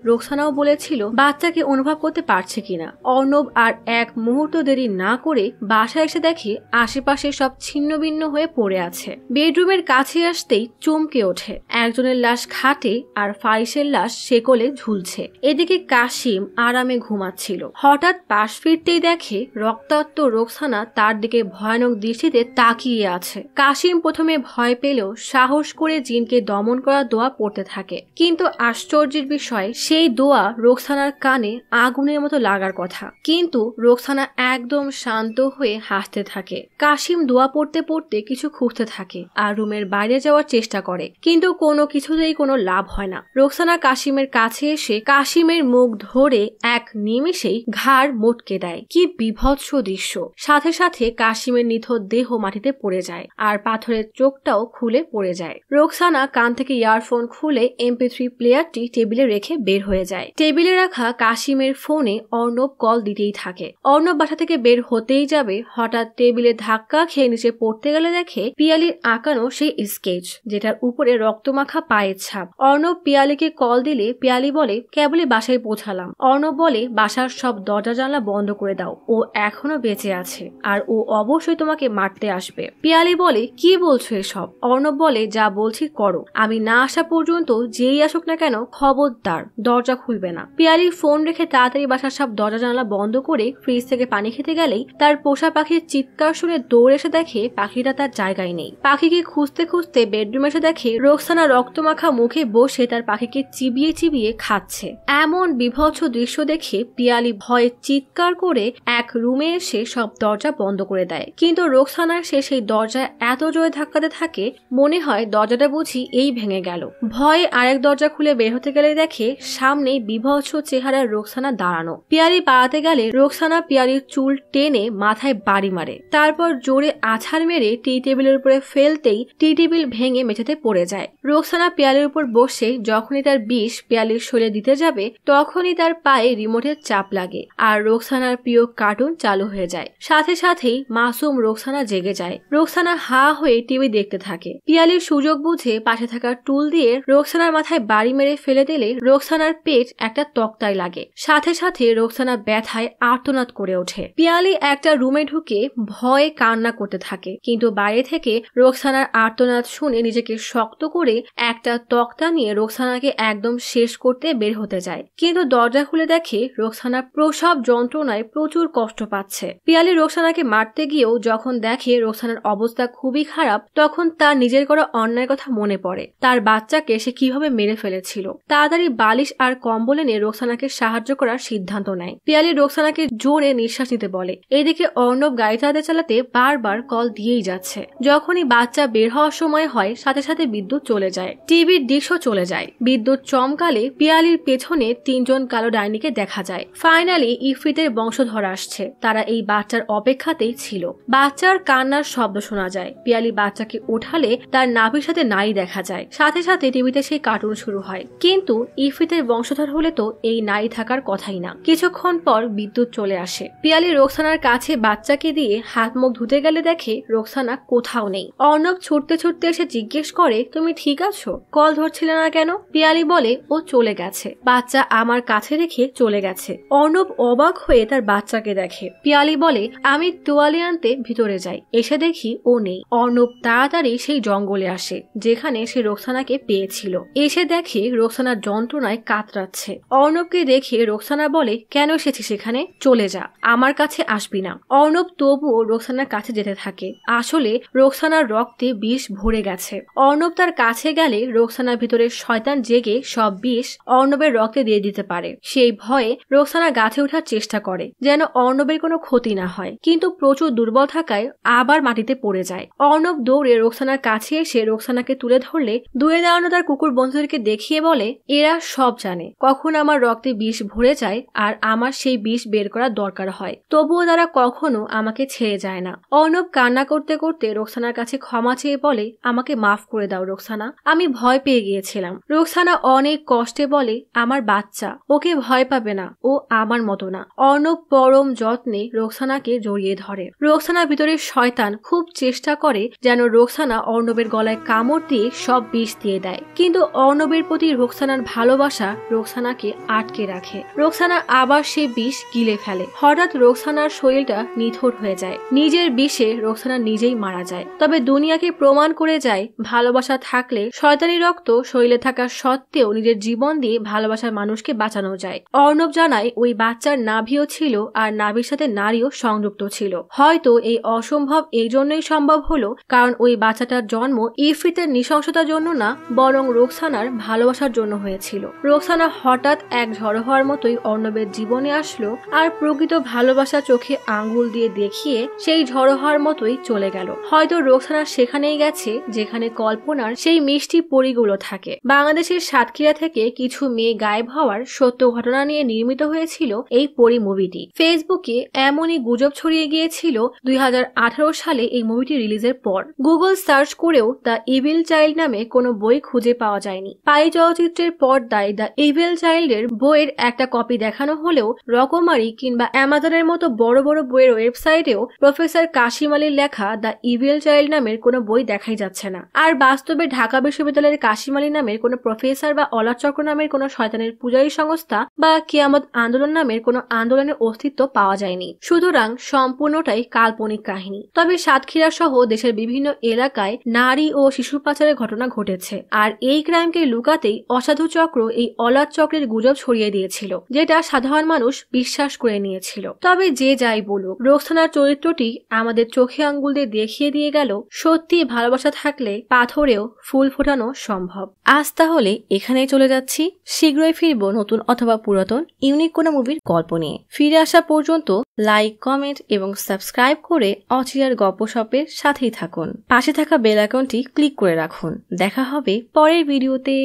রোকসানাও বলেছিল বাচ্চাকে অনুভব করতে পারছে কিনা। অর্ণব আর এক মুহূর্ত দেরি না করে বাসায় এসে দেখে আশেপাশে সব ছিন্ন ভিন্ন হয়ে পড়ে আছে। বেডরুমের কাছে আসতেই চমকে ওঠে। একজনের লাশ খাটে আর ফারিসের লাশ শেকলে ঝুলছে। এদিকে কাশিম আরামে ঘুমাচ্ছিল। হঠাৎ পাশ ফিরতেই দেখে রক্তাক্ত রোকসানা তার দিকে ভয়ানক দৃষ্টিতে তাকিয়ে আছে। কাশিম প্রথমে ভয় পেলেও সাহস করে জিনকে দমন করার দোয়া পড়তে থাকে, কিন্তু আশ্চর্যের বিষয় সেই দোয়া রোকসানার কানে আগুনের মতো লাগার কথা। কিন্তু রোকসানা একদম শান্ত হয়ে হাসতে থাকে। কাশিম দোয়া পড়তে পড়তে কিছু খুঁজতে থাকে আর রুমের বাইরে যাওয়ার চেষ্টা করে, কিন্তু কোনো কিছুতেই কোনো লাভ হয় না। রোকসানা কাশিমের কাছে এসে কাশিমের মুখ ধরে এক নিমেষেই ঘাড় মোটকে দেয়। কি বিভৎস দৃশ্য! সাথে সাথে কাশিমের নিথর দেহ মাটিতে পড়ে যায় আর পাথরের চোখটাও খুলে পড়ে যায়। রোকসানা কান থেকে ইয়ারফোন খুলে MP3 প্লেয়ারটি টেবিলে রেখে বের হয়ে যায়। টেবিলে রাখা কাশিমের ফোনে অর্ণব কল দিতেই থাকে। অর্ণব বাসা থেকে বের হতেই যাবে, হঠাৎ টেবিলে ধাক্কা খেয়ে নিচে পড়তে গেলে দেখে পিয়ালির আঁকানো সেই স্কেচ, যেটার উপরে রক্তমাখা পায়ের ছাপ। অর্ণব পিয়ালিকে কল দিলে পিয়ালি বলে, কেবলই বাসায় পৌঁছালাম। অর্ণব বলে, বাসার সব দরজা জানলা বন্ধ করে দাও, ও এখনো বেঁচে আছে আর ও অবশ্যই তোমাকে মারতে আসবে। পিয়ালি বলে, কি বলছো এসব? অর্ণব বলে, যা বলছি করো। আমি না আসা পর্যন্ত যেই আসুক না কেন খবরদার দরজা খুলবে না। পিয়ালি ফোন রেখে তাড়াতাড়ি বাসার সব দরজা জানলা বন্ধ করে ফ্রিজ থেকে পানি খেতে গেলেই তার পোষা পাখির চিৎকার শুনে দৌড়ে এসে দেখে পাখিটা তার জায়গায় নেই। পাখিকে খুঁজতে খুঁজতে বেডরুমে এসে দেখে রোকসানা রক্তমাখা মুখে বসে তার পাখিকে চিবিয়ে চিবিয়ে খাচ্ছে। এমন বিভৎস দৃশ্য দেখে পিয়ালি ভয়ে চিৎকার করে এক রুমে এসে সব দরজা বন্ধ করে দেয়, কিন্তু রোকসানার সে সেই দরজা এত জোরে ধাক্কাতে থাকে মনে হয় দরজাটা বুঝি এই ভেঙে গেল। ভয়ে আরেক দরজা খুলে বের হতে গেলে দেখে সামনে বিভৎস চেহারার রোকসানা দাঁড়ানো। পিয়ালি পালাতে গেলে রোকসানা পিয়ালির চুল টেনে মাথায় বাড়ি মারে, তারপর জোরে আছাড় মেরে টি টেবিলের উপরে ফেলতেই টি টেবিল ভেঙে মেঝেতে পড়ে যায়। রোকসানা পিয়ালির উপর বসে যখনই তার বিষ পিয়ালির শরীরে দিতে যাবে তখনই তার পায়ে রিমোটের চাপ লাগে আর রোকসানার প্রিয় কার্টুন চালু হয়ে যায়। সাথে সাথেই মাসুম রোকসানা জেগে যায়। রোকসানা হা হয়ে টিভি দেখতে থাকে। পিয়ালির সুযোগ বুঝে পাশে থাকা টুল দিয়ে রোকসানার মাথায় বাড়ি মেরে ফেলে দিলে রোকসানার পেট একটা তক্তায় লাগে। সাথে সাথে রোকসানা ব্যথায় আর্তনাদ করে ওঠে। পিয়ালি একটা রুমে ঢুকে ভয়ে কান্না করতে থাকে, কিন্তু বাইরে থেকে রোকসানার আর্তনাদ শুনে নিজেকে শক্ত করে একটা তক্তা নিয়ে রোকসানাকে একদম শেষ করতে বের হতে যায়, কিন্তু দরজা খুলে দেখে রোকসানা প্রসব যন্ত্রণায় প্রচুর কষ্ট পাচ্ছে। পিয়ালি রোকসানাকে মারতে গিয়েও যখন দেখে রোকসানার অবস্থা খুবই খারাপ, তখন তার নিজের করা অন্যায় কথা মনে পড়ে। তার বাচ্চাকে সে কিভাবে মেরে ফেলেছিল। তাড়াতাড়ি বালিশ আর কম্বল এনে রোকসানাকে সাহায্য করার সিদ্ধান্ত নেয়। পিয়ালি রোকসানাকে জোরে নিঃশ্বাস নিতে বলে। এদিকে অর্ণব গাড়ি চালাতে চালাতে বারবার কল দিয়েই যাচ্ছে। যখনই বাচ্চা বের হওয়ার সময় হয় সাথে সাথে বিদ্যুৎ চলে যায়, টিভির ডিশও চলে যায়। বিদ্যুৎ চমকালে পিয়ালির পেছনে 3 জন কালো ডাইনিকে দেখা যায়। ফাইনালি ইফরিতের বংশধর আসছে। তারা এই বাচ্চার অপেক্ষাতেই ছিল। বাচ্চার কান্নার শব্দ শোনা যায়। পিয়ালি বাচ্চাকে উঠালে তার নাভির সাথে নারী দেখা যায়। সাথে সাথে টিভিতে সেই কার্টুন শুরু হয়। কিন্তু ইফরিতের বংশধর হলে তো এই নারী থাকার কথাই না। কিছুক্ষণ পর বিদ্যুৎ চলে আসে। পিয়ালি রোকসানার কাছে বাচ্চাকে দিয়ে হাত মুখ ধুতে গেলে দেখে রোকসানা কোথাও নেই। অর্ণব ছুটতে ছুটতে এসে জিজ্ঞেস করে, তুমি ঠিক আছো? কল ধরছিলে না কেন? পিয়ালি বলে, ও চলে গেছে, বাচ্চা আমার কাছে রেখে চলে গেছে। অর্ণব অবাক হয়ে তার বাচ্চাকে দেখে। পিয়ালি বলে, আমি তোয়ালে আনতে ভিতরে যাই, এসে দেখি ও নেই। অর্ণব তাড়াতাড়ি সেই জঙ্গলে আসে যেখানে সে রোকসানাকে পেয়েছিল। এসে দেখে রোকসানার যন্ত্রণায় কাতরাচ্ছে। অর্ণবকে দেখে রোকসানা বলে, কেন এসেছিস সেখানে? চলে যা, আমার কাছে আসবি না। অর্ণব তবুও রোকসানার কাছে যেতে থাকে। আসলে রোকসানার রক্তে বিষ ভরে গেছে। অর্ণব তার কাছে গেলে রোকসানার ভিতরে শয়তান জেগে সব বিষ অর্ণবের রক্তে দিয়ে দিতে পারে। সেই ভয়ে রোকসানা গাছে ওঠার চেষ্টা করে যেন অর্ণবের কোনো ক্ষতি না হয়, কিন্তু প্রচুর দুর্বল থাকায় আবার মাটিতে পড়ে যায়। অর্ণব দৌড়ে রোকসানার কাছে এসে রোকসানাকে তুলে ধরলে দূরে দাঁড়ানো তার কুকুর বন্ধুদেরকে দেখিয়ে বলে, এরা সব জানে কখন আমার রক্তে বিষ ভরে যায় আর আমার সেই বিষ বের করার দরকার হয়, তবুও তারা কখনো আমাকে ছেড়ে যায় না। অর্ণব কান্না করতে করতে রোকসানার কাছে ক্ষমা চেয়ে বলে, আমাকে মাফ করে দাও রোকসানা, আমি ভয় পেয়ে গিয়েছিলাম। রোকসানা অনেক কষ্টে বলে, আমার বাচ্চা, ওকে ভয় পাবে না, ও আমার মতো না। অর্ণব পরম যত্নে রোকসানাকে জড়িয়ে ধরে। রোকসানার ভিতরে শয়তান খুব চেষ্টা করে যেন রোকসানা অর্ণবের গলায় কামড় দিয়ে সব বিষ দিয়ে দেয়, কিন্তু অর্ণবের প্রতি রোকসানার ভালোবাসা রোকসানাকে আটকে রাখে। রোকসানা আবার সে বিষ গিলে ফেলে। হঠাৎ রোকসানার শরীরটা নিথর হয়ে যায়। নিজের বিষে রোকসানা নিজেই মারা যায়। তবে দুনিয়াকে প্রমাণ করে যায় ভালোবাসা থাকলে শয়তানি রক্ত শরীরে থাকা সত্ত্বেও নিজের জীবন দিয়ে ভালোবাসার মানুষকে বাঁচানো যায়। অর্ণব জানায় ওই বাচ্চার নাভিও ছিল আর নাভির সাথে নারীও সংযুক্ত ছিল। হয়তো এই অসম্ভব এই জন্যই সম্ভব হলো কারণ ওই বাচ্চাটার জন্ম ইফরিতের নৃশংসতার জন্য না, বরং রোকসানার ভালোবাসার জন্য হয়েছিল। রোকসানা হঠাৎ এক ঝড় হওয়ার মতোই অর্ণবের জীবনে আসলো আর প্রকৃত ভালোবাসা চোখে আঙ্গুল দিয়ে দেখিয়ে সেই ঝড় হওয়ার মতোই চলে গেল। হয়তো রোকসানা সেখানেই গেছে যেখানে কল্পনার সেই মিষ্টি পরীগুলো থাকে। বাংলাদেশের সাতক্ষীরা থেকে কিছু মেয়ে গায়েব হওয়ার সত্য ঘটনা নিয়ে নির্মিত হয়েছিল এই পরী মুভিটি। ফেসবুকে এমনই গুজব ছড়িয়ে গিয়েছিল 2018 সালে এই মুভিটি রিলিজের পর। গুগল সার্চ করেও দ্য ইভিল চাইল্ড নামে কোনো বই খুঁজে পাওয়া যায়নি। পাই চলচ্চিত্রের পর্দায় দ্য ইভিল চাইল্ডের বইয়ের একটা কপি দেখানো হলেও রকমারি কিংবা অ্যামাজনের মতো বড় বড় বইয়ের ওয়েবসাইটেও প্রফেসর কাশিম আলীর লেখা দ্য ইভিল চাইল্ড নামের কোনো বই দেখাই যাচ্ছে না। আর বাস্তবে ঢাকা বিশ্ববিদ্যালয়ের কাশিম আলী নামের কোনো প্রফেসর বা অলার চক্র নামের কোনো শয়তানের পূজারী সংস্থা বা কিয়ামত আন্দোলন নামের কোনো আন্দোলনের অস্তিত্ব পাওয়া যায়নি। সুতরাং সম্পূর্ণটাই কাল্পনিক কাহিনী। তবে সাতক্ষীরা সহ দেশের বিভিন্ন এলাকায় নারী ও শিশু পাচারের ঘটনা ঘটেছে, আর এই ক্রাইমকে লুকাতেই অসাধু চক্র এই অলার চক্রের গুজব ছড়িয়ে দিয়েছিল, যেটা সাধারণ মানুষ বিশ্বাস করে নিয়েছিল। তবে যে যাই বলুক, রোকসানার চরিত্রটি আমাদের চোখে আঙ্গুল দিয়ে দেখিয়ে দিয়ে গেল সত্যি ভালোবাসা থাকলে পাথরেও ফুল ফোটানো সম্ভব। আজ তাহলে এখানেই চলে যাচ্ছি। শীঘ্রই ফিরবো নতুন অথবা পুরাতন ইউনিক কোনো মুভির গল্প নিয়ে। ফিরে আসা পর্যন্ত লাইক, কমেন্ট এবং সাবস্ক্রাইব করে অচিরার গপ্পসপের সাথেই থাকুন। পাশে থাকা বেল আইকনটি ক্লিক করে রাখুন। দেখা হবে পরের ভিডিওতে।